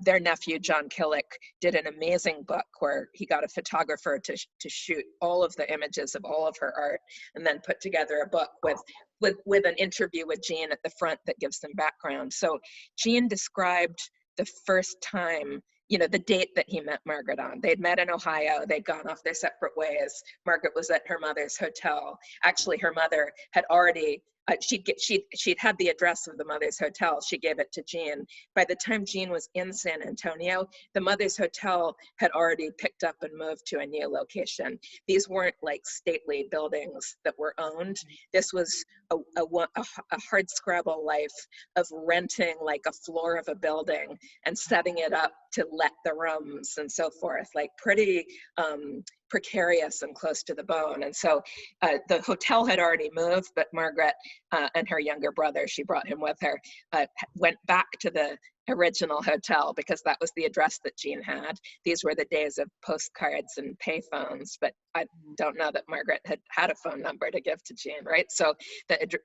their nephew, John Kilik, did an amazing book where he got a photographer to shoot all of the images of all of her art and then put together a book with an interview with Jean at the front that gives some background. So Jean described the first time, you know, the date that he met Margaret on. They'd met in Ohio, they'd gone off their separate ways. Margaret was at her mother's hotel. Actually, her mother had already she'd had the address of the mother's hotel. She gave it to Jean. By the time Jean was in San Antonio, the mother's hotel had already picked up and moved to a new location. These weren't like stately buildings that were owned. This was a hard scrabble life of renting like a floor of a building and setting it up to let the rooms and so forth, like pretty precarious and close to the bone. And so the hotel had already moved, but Margaret and her younger brother, she brought him with her, went back to the original hotel because that was the address that Jean had. These were the days of postcards and pay phones, but I don't know that Margaret had a phone number to give to Jean, right? So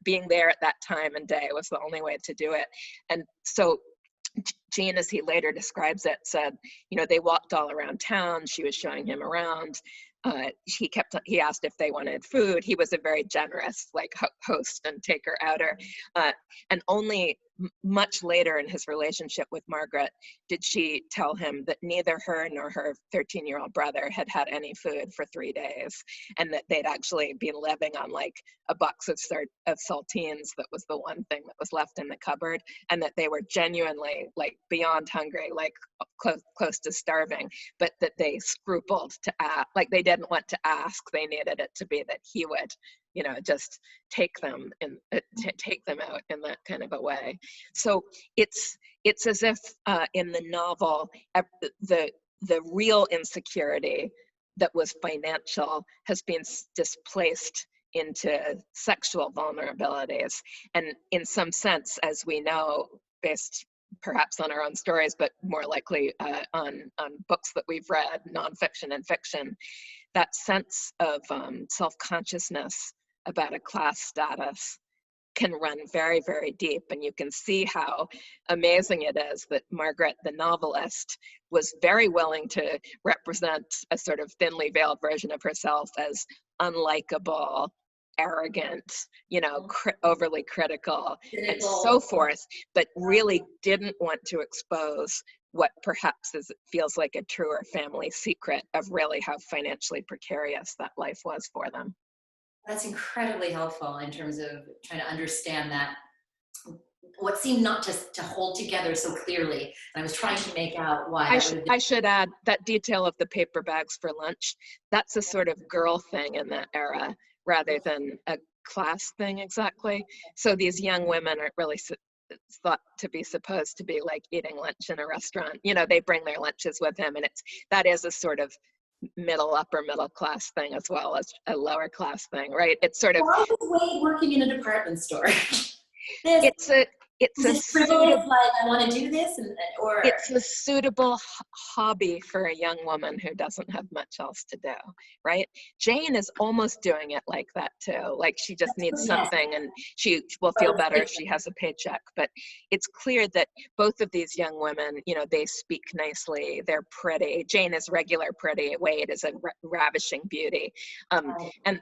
being there at that time and day was the only way to do it. And so Jean, as he later describes it, said, you know, they walked all around town. She was showing him around. He asked if they wanted food. He was a very generous, like, host and taker-outer. And only much later in his relationship with Margaret did she tell him that neither her nor her 13-year-old brother had had any food for 3 days, and that they'd actually been living on like a box of saltines that was the one thing that was left in the cupboard, and that they were genuinely like beyond hungry, like close to starving, but that they scrupled to ask, like they didn't want to ask. They needed it to be that he would, you know, just take them out in that kind of a way. So it's as if in the novel, the real insecurity that was financial has been displaced into sexual vulnerabilities. And in some sense, as we know, based perhaps on our own stories, but more likely on books that we've read, nonfiction and fiction, that sense of self-consciousness about a class status can run very, very deep. And you can see how amazing it is that Margaret, the novelist, was very willing to represent a sort of thinly veiled version of herself as unlikable, arrogant, you know, overly critical, and so forth, but really didn't want to expose what perhaps feels like a truer family secret of really how financially precarious that life was for them. That's incredibly helpful in terms of trying to understand that, what seemed not to hold together so clearly. And I was trying to make out why. I should add that detail of the paper bags for lunch, that's a sort of girl thing in that era rather than a class thing exactly. So these young women aren't really thought to be supposed to be like eating lunch in a restaurant. You know, they bring their lunches with them, and that is a sort of upper middle class thing as well as a lower class thing, right? It's sort of. Why was Wade working in a department store? it's is this frivolous, like I want to do this, or it's a suitable hobby for a young woman who doesn't have much else to do, right? Jane is almost doing it like that too. Like she just needs something, and she will feel better if she has a paycheck. But it's clear that both of these young women, you know, they speak nicely, they're pretty. Jane is regular pretty. Wade is a ravishing beauty, and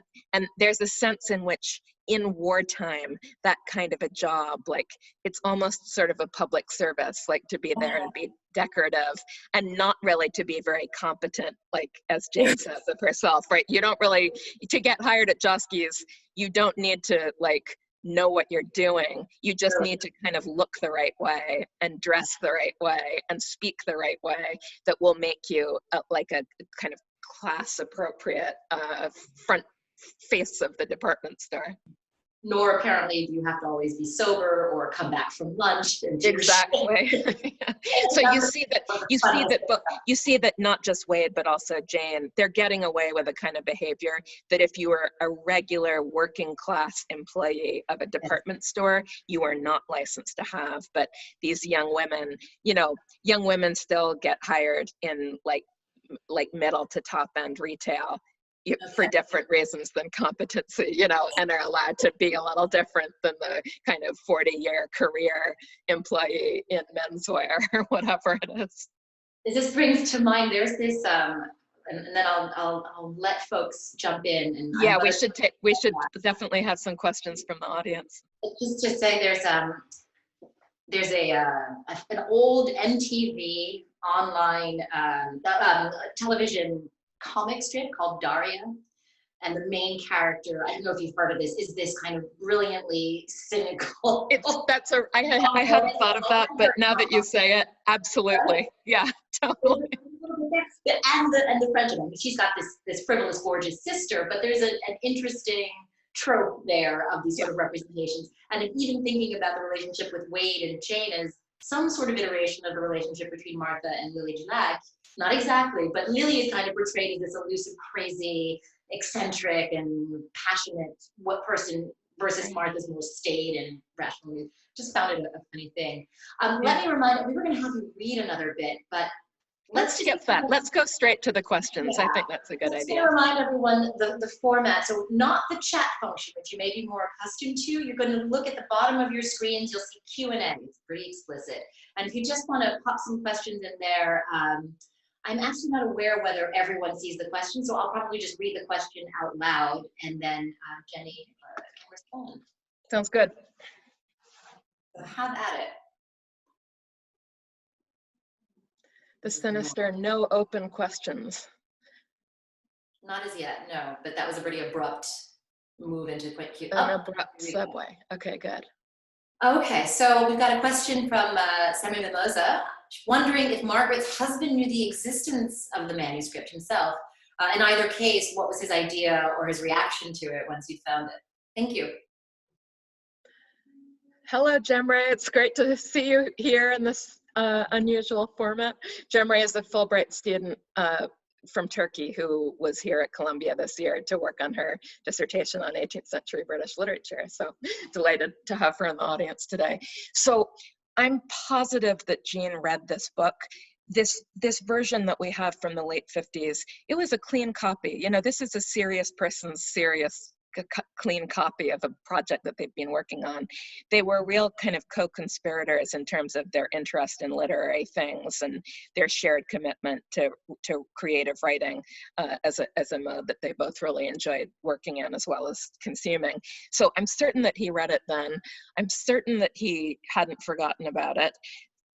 there's a sense in which in wartime, that kind of a job, like it's almost sort of a public service, like to be there and be decorative and not really to be very competent, like as Jane says of herself, right? You don't really, to get hired at Joske's, you don't need to like know what you're doing. You just need to kind of look the right way and dress the right way and speak the right way that will make you like a kind of class appropriate front face of the department store. Nor apparently do you have to always be sober or come back from lunch. And exactly. So you see that not just Wade but also Jane, they're getting away with a kind of behavior that if you were a regular working class employee of a department store, you are not licensed to have. But these young women, you know, young women still get hired in like middle to top end retail. For different reasons than competency, you know, and are allowed to be a little different than the kind of 40-year career employee in menswear or whatever it is. This brings to mind, there's this, and then I'll let folks jump in. And yeah, we should definitely have some questions from the audience. Just to say, there's an old MTV online television comic strip called Daria, and the main character, I don't know if you've heard of this, is this kind of brilliantly cynical. I hadn't thought of that, but now that you say it, absolutely, yeah, totally. And the French one, she's got this frivolous, gorgeous sister, but there's an interesting trope there of these sort of representations, and even thinking about the relationship with Wade and Jane as some sort of iteration of the relationship between Martha and Lily Gillette. Not exactly, but Lily is kind of portrayed as this elusive, crazy, eccentric, and passionate person versus Martha's more staid and rational. Just found it a funny thing. Let me remind you, we were going to have you read another bit, but let's skip that. Let's go straight to the questions. Yeah. I think that's a good idea. To remind everyone the format. So not the chat function, which you may be more accustomed to. You're going to look at the bottom of your screens. You'll see Q&A. It's pretty explicit. And if you just want to pop some questions in there, I'm actually not aware whether everyone sees the question, so I'll probably just read the question out loud, and then Jenny can respond. Sounds good. So have at it. The sinister, no open questions. Not as yet, no, but that was a pretty abrupt move into quick Q. An abrupt segue. Okay, good. Okay, so we've got a question from Sammy Mimosa, wondering if Margaret's husband knew the existence of the manuscript himself. In either case, what was his idea or his reaction to it once you found it? Thank you. Hello, Jemre. It's great to see you here in this unusual format. Jemre is a Fulbright student from Turkey who was here at Columbia this year to work on her dissertation on 18th century British literature. So delighted to have her in the audience today. So I'm positive that Jean read this book. This version that we have from the late 50s, it was a clean copy. You know, this is a serious person's serious clean copy of a project that they've been working on. They were real kind of co-conspirators in terms of their interest in literary things and their shared commitment to creative writing as a mode that they both really enjoyed working in as well as consuming. So I'm certain that he read it then. I'm certain that he hadn't forgotten about it.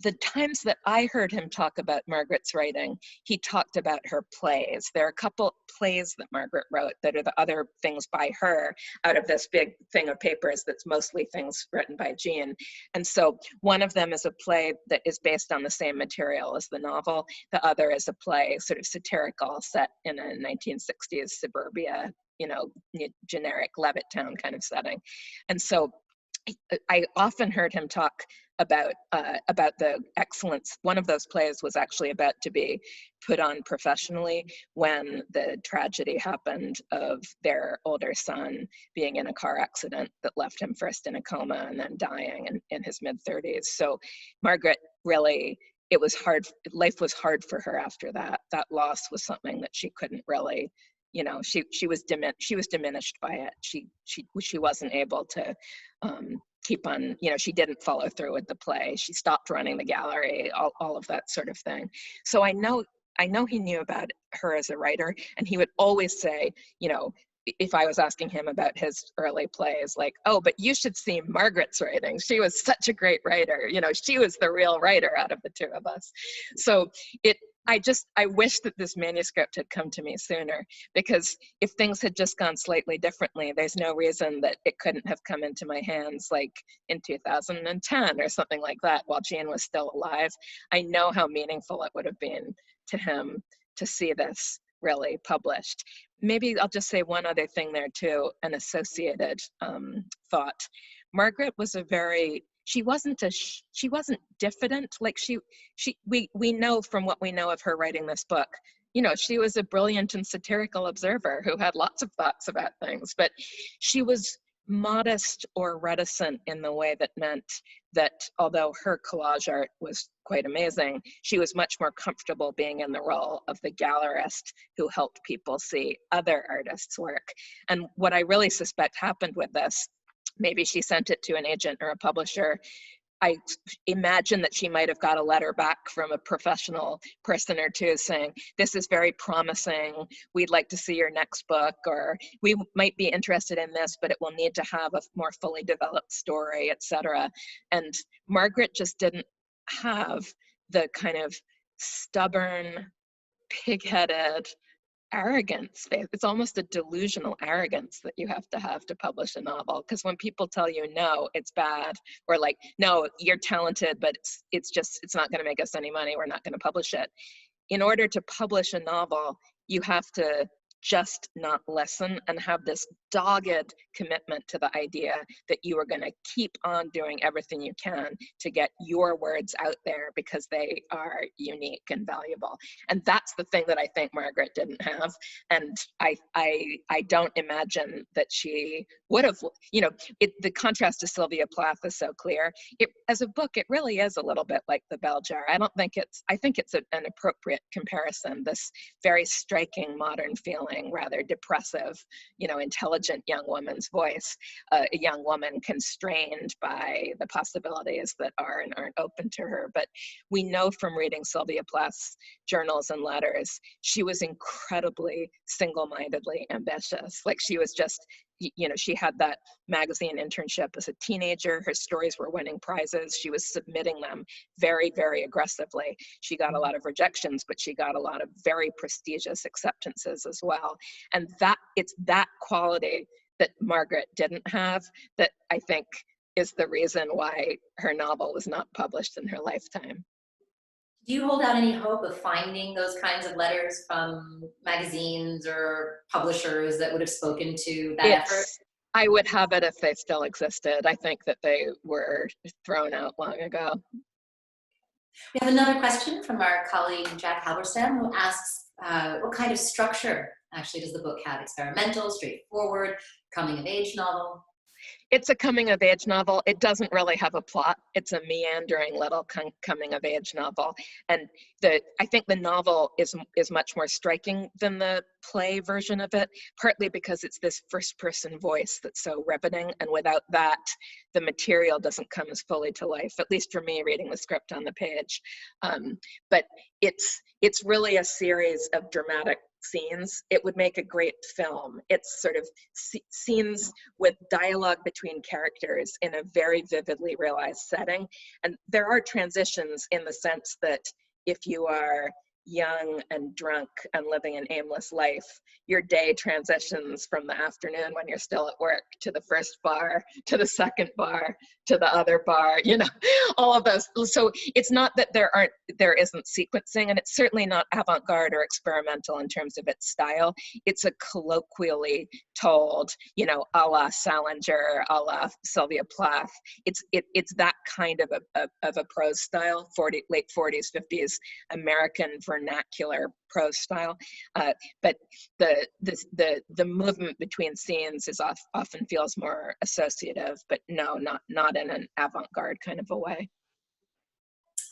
The times that I heard him talk about Margaret's writing, he talked about her plays. There are a couple plays that Margaret wrote that are the other things by her out of this big thing of papers that's mostly things written by Jean. And so one of them is a play that is based on the same material as the novel. The other is a play sort of satirical set in a 1960s suburbia, you know, generic Levittown kind of setting. And so I often heard him talk about the excellence. One of those plays was actually about to be put on professionally when the tragedy happened of their older son being in a car accident that left him first in a coma and then dying in his mid-30s. So Margaret really, it was hard, life was hard for her after that. That loss was something that she couldn't really, you know, she was diminished by it. She wasn't able to keep on, you know, she didn't follow through with the play. She stopped running the gallery, all of that sort of thing. So I know he knew about her as a writer, and he would always say, you know, if I was asking him about his early plays, like, oh, but you should see Margaret's writing. She was such a great writer. You know, she was the real writer out of the two of us. So I wish that this manuscript had come to me sooner, because if things had just gone slightly differently, there's no reason that it couldn't have come into my hands like in 2010 or something like that while Jean was still alive. I know how meaningful it would have been to him to see this really published. Maybe I'll just say one other thing there too, an associated thought. Margaret was she wasn't diffident. Like we know from what we know of her writing this book, you know, she was a brilliant and satirical observer who had lots of thoughts about things, but she was modest or reticent in the way that meant that although her collage art was quite amazing, she was much more comfortable being in the role of the gallerist who helped people see other artists' work. And what I really suspect happened with this, maybe she sent it to an agent or a publisher. I imagine that she might have got a letter back from a professional person or two saying, this is very promising, we'd like to see your next book, or we might be interested in this, but it will need to have a more fully developed story, etc. And Margaret just didn't have the kind of stubborn, pig-headed arrogance. It's almost a delusional arrogance that you have to publish a novel, because when people tell you no, it's bad, or like, no, you're talented, but it's not going to make us any money, we're not going to publish it. In order to publish a novel, you have to just not listen and have this dogged commitment to the idea that you are going to keep on doing everything you can to get your words out there because they are unique and valuable. And that's the thing that I think Margaret didn't have. And I don't imagine that she would have, you know, the contrast to Sylvia Plath is so clear. As a book, it really is a little bit like The Bell Jar. I think it's an appropriate comparison, this very striking modern feeling, rather depressive, you know, intelligent young woman's voice, a young woman constrained by the possibilities that are and aren't open to her. But we know from reading Sylvia Plath's journals and letters, she was incredibly single-mindedly ambitious. Like she was just, you know, she had that magazine internship as a teenager. Her stories were winning prizes. She was submitting them very, very aggressively. She got a lot of rejections, but she got a lot of very prestigious acceptances as well. And it's that quality that Margaret didn't have that I think is the reason why her novel was not published in her lifetime. Do you hold out any hope of finding those kinds of letters from magazines or publishers that would have spoken to that effort? I would have it if they still existed. I think that they were thrown out long ago. We have another question from our colleague Jack Halberstam, who asks, what kind of structure actually does the book have? Experimental, straightforward, coming-of-age novel? It's a coming-of-age novel. It doesn't really have a plot. It's a meandering little coming-of-age novel. And I think the novel is much more striking than the play version of it, partly because it's this first-person voice that's so riveting. And without that, the material doesn't come as fully to life, at least for me reading the script on the page. But it's really a series of dramatic scenes. It would make a great film. It's sort of scenes with dialogue between characters in a very vividly realized setting. And there are transitions in the sense that if you are young and drunk and living an aimless life, your day transitions from the afternoon when you're still at work to the first bar, to the second bar, to the other bar, you know, all of those. So it's not that there isn't sequencing, and it's certainly not avant-garde or experimental in terms of its style. It's a colloquially told, you know, a la Salinger, a la Sylvia Plath. It's that kind of a prose style, late 40s, 50s American vernacular prose style. But the movement between scenes is often feels more associative, but no, not in an avant-garde kind of a way.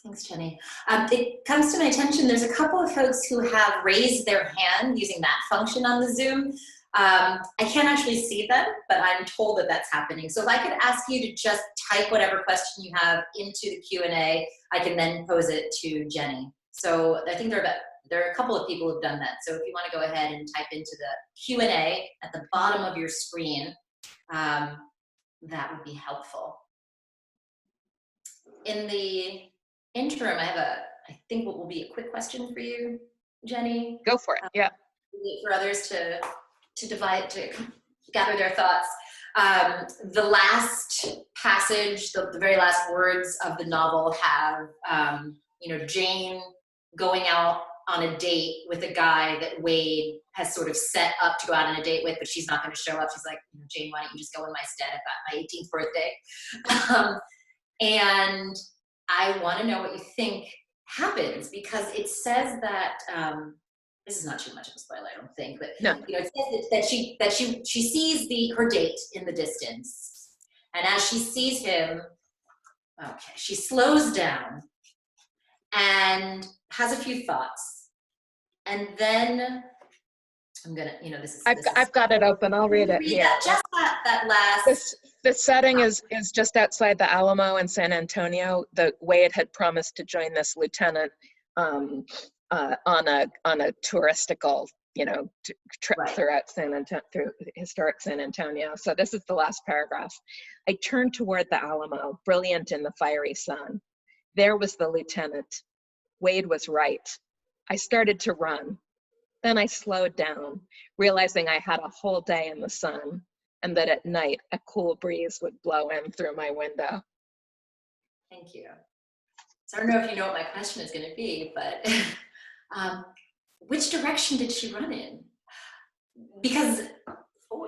Thanks, Jenny. It comes to my attention, there's a couple of folks who have raised their hand using that function on the Zoom. I can't actually see them, but I'm told that that's happening. So if I could ask you to just type whatever question you have into the Q&A, I can then pose it to Jenny. So I think there are a couple of people who've done that. So if you want to go ahead and type into the Q&A at the bottom of your screen, that would be helpful. In the interim, I think what will be a quick question for you, Jenny. Go for it, yeah. For others to gather their thoughts. The last passage, the very last words of the novel have, you know, Jane going out on a date with a guy that Wade has sort of set up to go out on a date with, but she's not going to show up. She's like, Jane, why don't you just go in my stead at my 18th birthday? And I want to know what you think happens, because it says that, this is not too much of a spoiler, I don't think, but no. You know, it says that she sees her date in the distance, and as she sees him, okay, she slows down and has a few thoughts, and then I'm gonna, you know, I've got it open. I'll read it here. Just that last. The setting is just outside the Alamo in San Antonio. The Wade had promised to join this lieutenant on a touristical, you know, trip throughout through historic San Antonio. So this is the last paragraph. I turned toward the Alamo, brilliant in the fiery sun. There was the lieutenant. Wade was right. I started to run. Then I slowed down, realizing I had a whole day in the sun, and that at night a cool breeze would blow in through my window. Thank you. So I don't know if you know what my question is going to be, but which direction did she run in? Because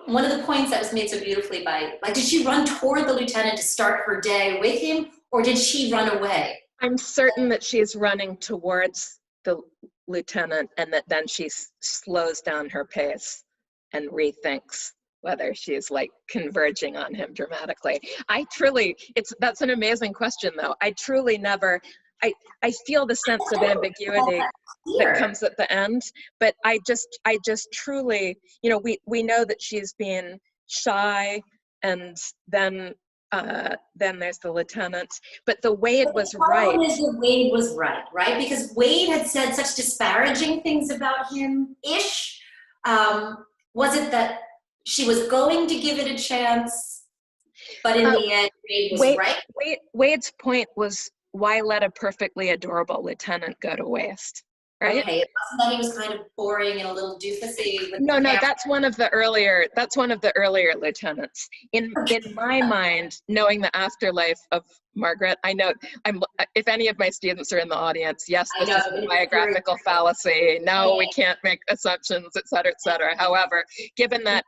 one of the points that was made so beautifully did she run toward the lieutenant to start her day with him, or did she run away? I'm certain that she's running towards the lieutenant, and that then she slows down her pace and rethinks whether she's like converging on him dramatically. That's an amazing question though. I truly never, I feel the sense of ambiguity that comes at the end, but I just truly, you know, we know that she's being shy, and then there's the lieutenant, but the Wade was right. The problem is that Wade was right? Because Wade had said such disparaging things about him-ish. Was it that she was going to give it a chance, but in the end, Wade was right? Wade's point was, why let a perfectly adorable lieutenant go to waste? Right? Okay, it wasn't that he was kind of boring and a little doofusy. No, that's one of the earlier lieutenants. In my mind, knowing the afterlife of Margaret, I know if any of my students are in the audience, yes, this is a biographical fallacy. No, we can't make assumptions, et cetera, However, given that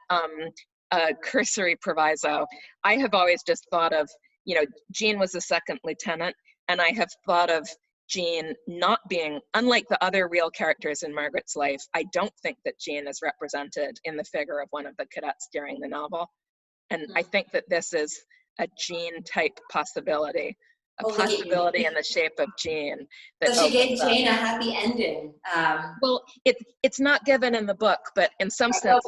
cursory proviso, I have always just thought of, you know, Jean was the second lieutenant, and I have thought of Jean not being, unlike the other real characters in Margaret's life, I don't think that Jean is represented in the figure of one of the cadets during the novel. And I think that this is a Jean type possibility, possibility in the shape of Jean. So she gave Jane a happy ending. Well, it's not given in the book, but in some sense,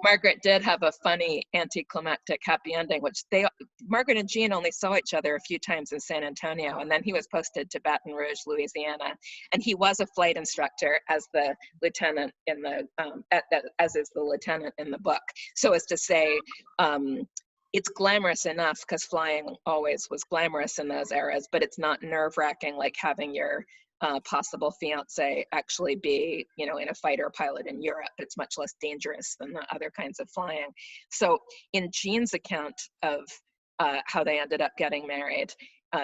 Margaret did have a funny anticlimactic happy ending, which Margaret and Jean only saw each other a few times in San Antonio, and then he was posted to Baton Rouge, Louisiana, and he was a flight instructor as the lieutenant in the, as is the lieutenant in the book. So as to say, it's glamorous enough, because flying always was glamorous in those eras, but it's not nerve-wracking like having your possible fiance actually be, you know, in a fighter pilot in Europe. It's much less dangerous than the other kinds of flying. So in Jean's account of how they ended up getting married,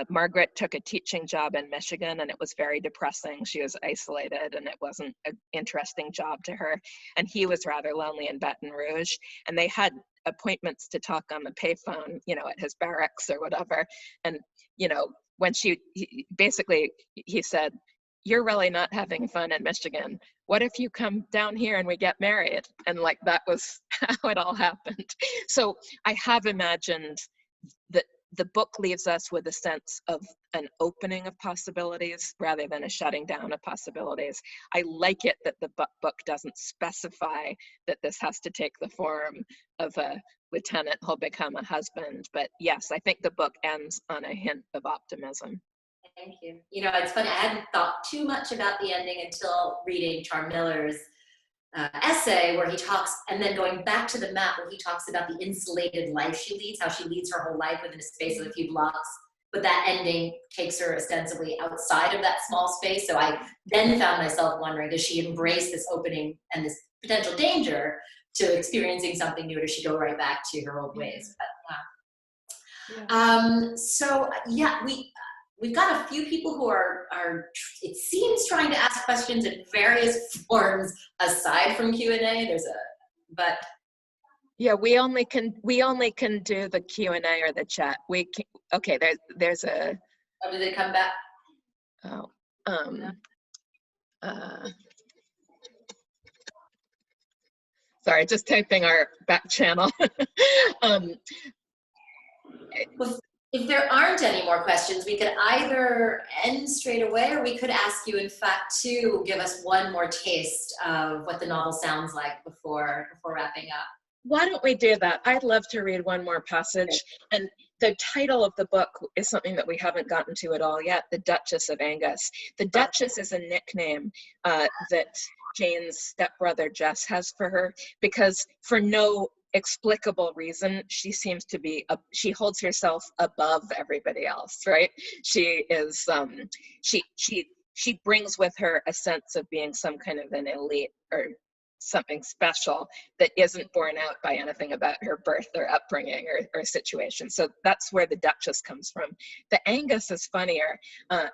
Margaret took a teaching job in Michigan, and it was very depressing. She was isolated, and it wasn't an interesting job to her. And he was rather lonely in Baton Rouge, and they had appointments to talk on the payphone, you know, at his barracks or whatever. And, you know, when he said, "You're really not having fun in Michigan. What if you come down here and we get married?" And like, that was how it all happened. So I have imagined that the book leaves us with a sense of an opening of possibilities rather than a shutting down of possibilities. I like it that the book doesn't specify that this has to take the form of a lieutenant who'll become a husband. But yes, I think the book ends on a hint of optimism. Thank you. You know, it's funny, I hadn't thought too much about the ending until reading Charm Miller's essay where he talks, and then going back to the map where he talks about the insulated life she leads, how she leads her whole life within a space of a few blocks, but that ending takes her ostensibly outside of that small space. So I then found myself wondering, does she embrace this opening and this potential danger to experiencing something new, or does she go right back to her old ways? But, so yeah, we've got a few people who are, it seems, trying to ask questions in various forms aside from Q&A. Yeah, we only can do the Q&A or the chat. Okay, there's a. Oh, did it come back? Oh, sorry, just typing our back channel. Well, if there aren't any more questions, we could either end straight away, or we could ask you, in fact, to give us one more taste of what the novel sounds like before wrapping up. Why don't we do that? I'd love to read one more passage. Okay. And the title of the book is something that we haven't gotten to at all yet, The Duchess of Angus. The Duchess is a nickname that Jane's stepbrother Jess has for her, because for no explicable reason, she seems to be, she holds herself above everybody else, right? She is, she brings with her a sense of being some kind of an elite or something special that isn't borne out by anything about her birth or upbringing or situation. So that's where the Duchess comes from. The Angus is funnier,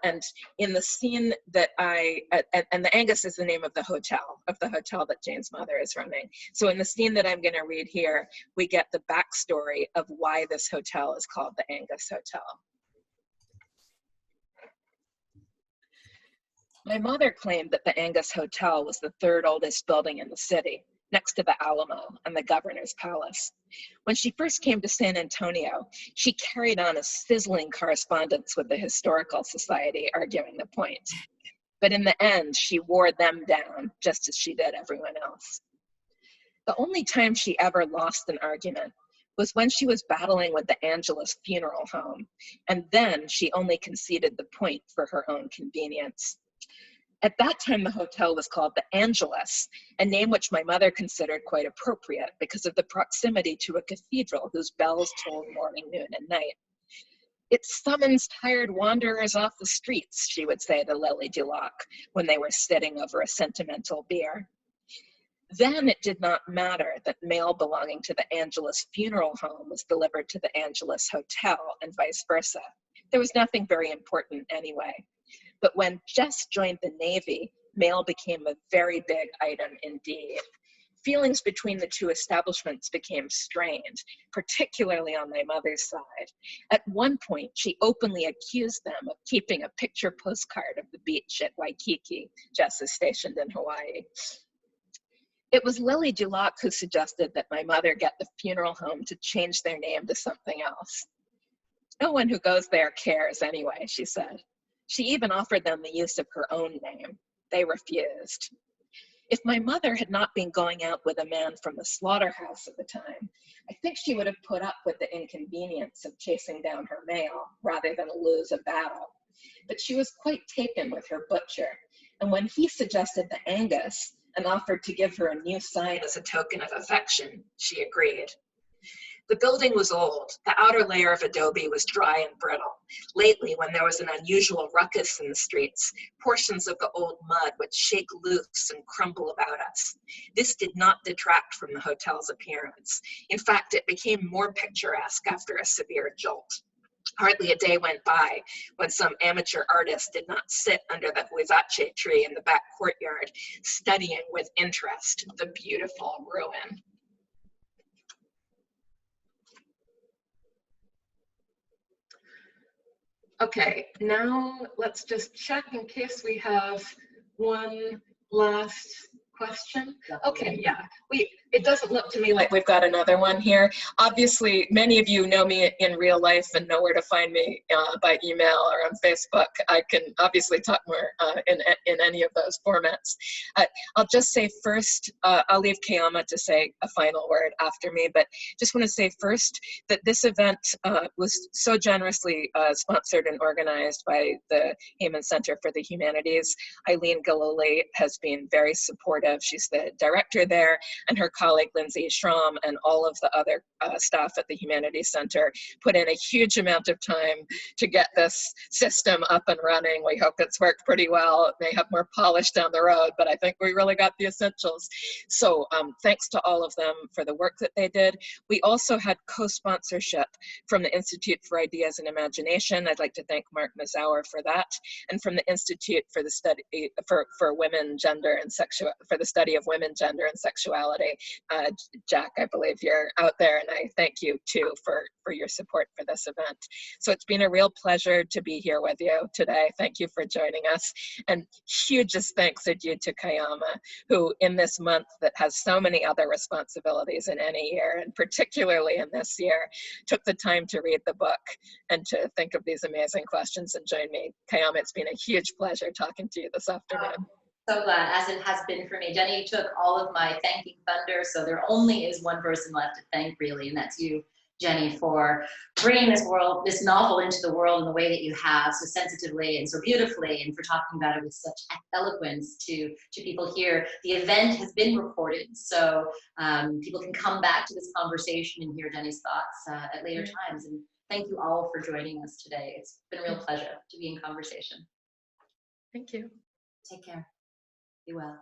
and in the scene that and the Angus is the name of the hotel that Jane's mother is running. So in the scene that I'm going to read here, we get the backstory of why this hotel is called the Angus Hotel. My mother claimed that the Angus Hotel was the third oldest building in the city, next to the Alamo and the governor's palace. When she first came to San Antonio, she carried on a sizzling correspondence with the Historical Society, arguing the point. But in the end, she wore them down, just as she did everyone else. The only time she ever lost an argument was when she was battling with the Angelus Funeral Home, and then she only conceded the point for her own convenience. At that time, the hotel was called the Angelus, a name which my mother considered quite appropriate because of the proximity to a cathedral whose bells tolled morning, noon, and night. It summons tired wanderers off the streets, she would say to Lily Dulac when they were sitting over a sentimental beer. Then it did not matter that mail belonging to the Angelus Funeral Home was delivered to the Angelus Hotel and vice versa. There was nothing very important anyway. But when Jess joined the Navy, mail became a very big item indeed. Feelings between the two establishments became strained, particularly on my mother's side. At one point, she openly accused them of keeping a picture postcard of the beach at Waikiki. Jess is stationed in Hawaii. It was Lily Dulac who suggested that my mother get the funeral home to change their name to something else. No one who goes there cares anyway, she said. She even offered them the use of her own name. They refused. If my mother had not been going out with a man from the slaughterhouse at the time, I think she would have put up with the inconvenience of chasing down her mail rather than lose a battle. But she was quite taken with her butcher, and when he suggested the Angus and offered to give her a new sign as a token of affection, she agreed. The building was old. The outer layer of adobe was dry and brittle. Lately, when there was an unusual ruckus in the streets, portions of the old mud would shake loose and crumble about us. This did not detract from the hotel's appearance. In fact, it became more picturesque after a severe jolt. Hardly a day went by when some amateur artist did not sit under the huizache tree in the back courtyard, studying with interest the beautiful ruin. Okay, now let's just check in case we have one last question. Okay, yeah, it doesn't look to me like we've got another one here. Obviously, many of you know me in real life and know where to find me by email or on Facebook. I can obviously talk more in any of those formats. I'll just say first, I'll leave Kaiama to say a final word after me, but just want to say first that this event was so generously sponsored and organized by the Heyman Center for the Humanities. Eileen Galilei has been very supportive. She's the director there, and her colleague Lindsay Schramm and all of the other staff at the Humanities Center put in a huge amount of time to get this system up and running. We hope it's worked pretty well. It may have more polish down the road, but I think we really got the essentials. So thanks to all of them for the work that they did. We also had co-sponsorship from the Institute for Ideas and Imagination. I'd like to thank Mark Mazauer for that, and from the Institute for the Study for Women, Gender, and for the Study of Women, Gender, and Sexuality. Jack, I believe you're out there, and I thank you too for your support for this event. So it's been a real pleasure to be here with you today. Thank you for joining us, and hugest thanks are due to Kaiama, who in this month that has so many other responsibilities in any year, and particularly in this year, took the time to read the book and to think of these amazing questions and join me. Kaiama, it's been a huge pleasure talking to you this afternoon. So glad, as it has been for me. Jenny took all of my thanking thunder, so there only is one person left to thank, really, and that's you, Jenny, for bringing this novel into the world in the way that you have, so sensitively and so beautifully, and for talking about it with such eloquence to people here. The event has been recorded, so people can come back to this conversation and hear Jenny's thoughts at later times. And thank you all for joining us today. It's been a real pleasure to be in conversation. Thank you. Take care. Be well.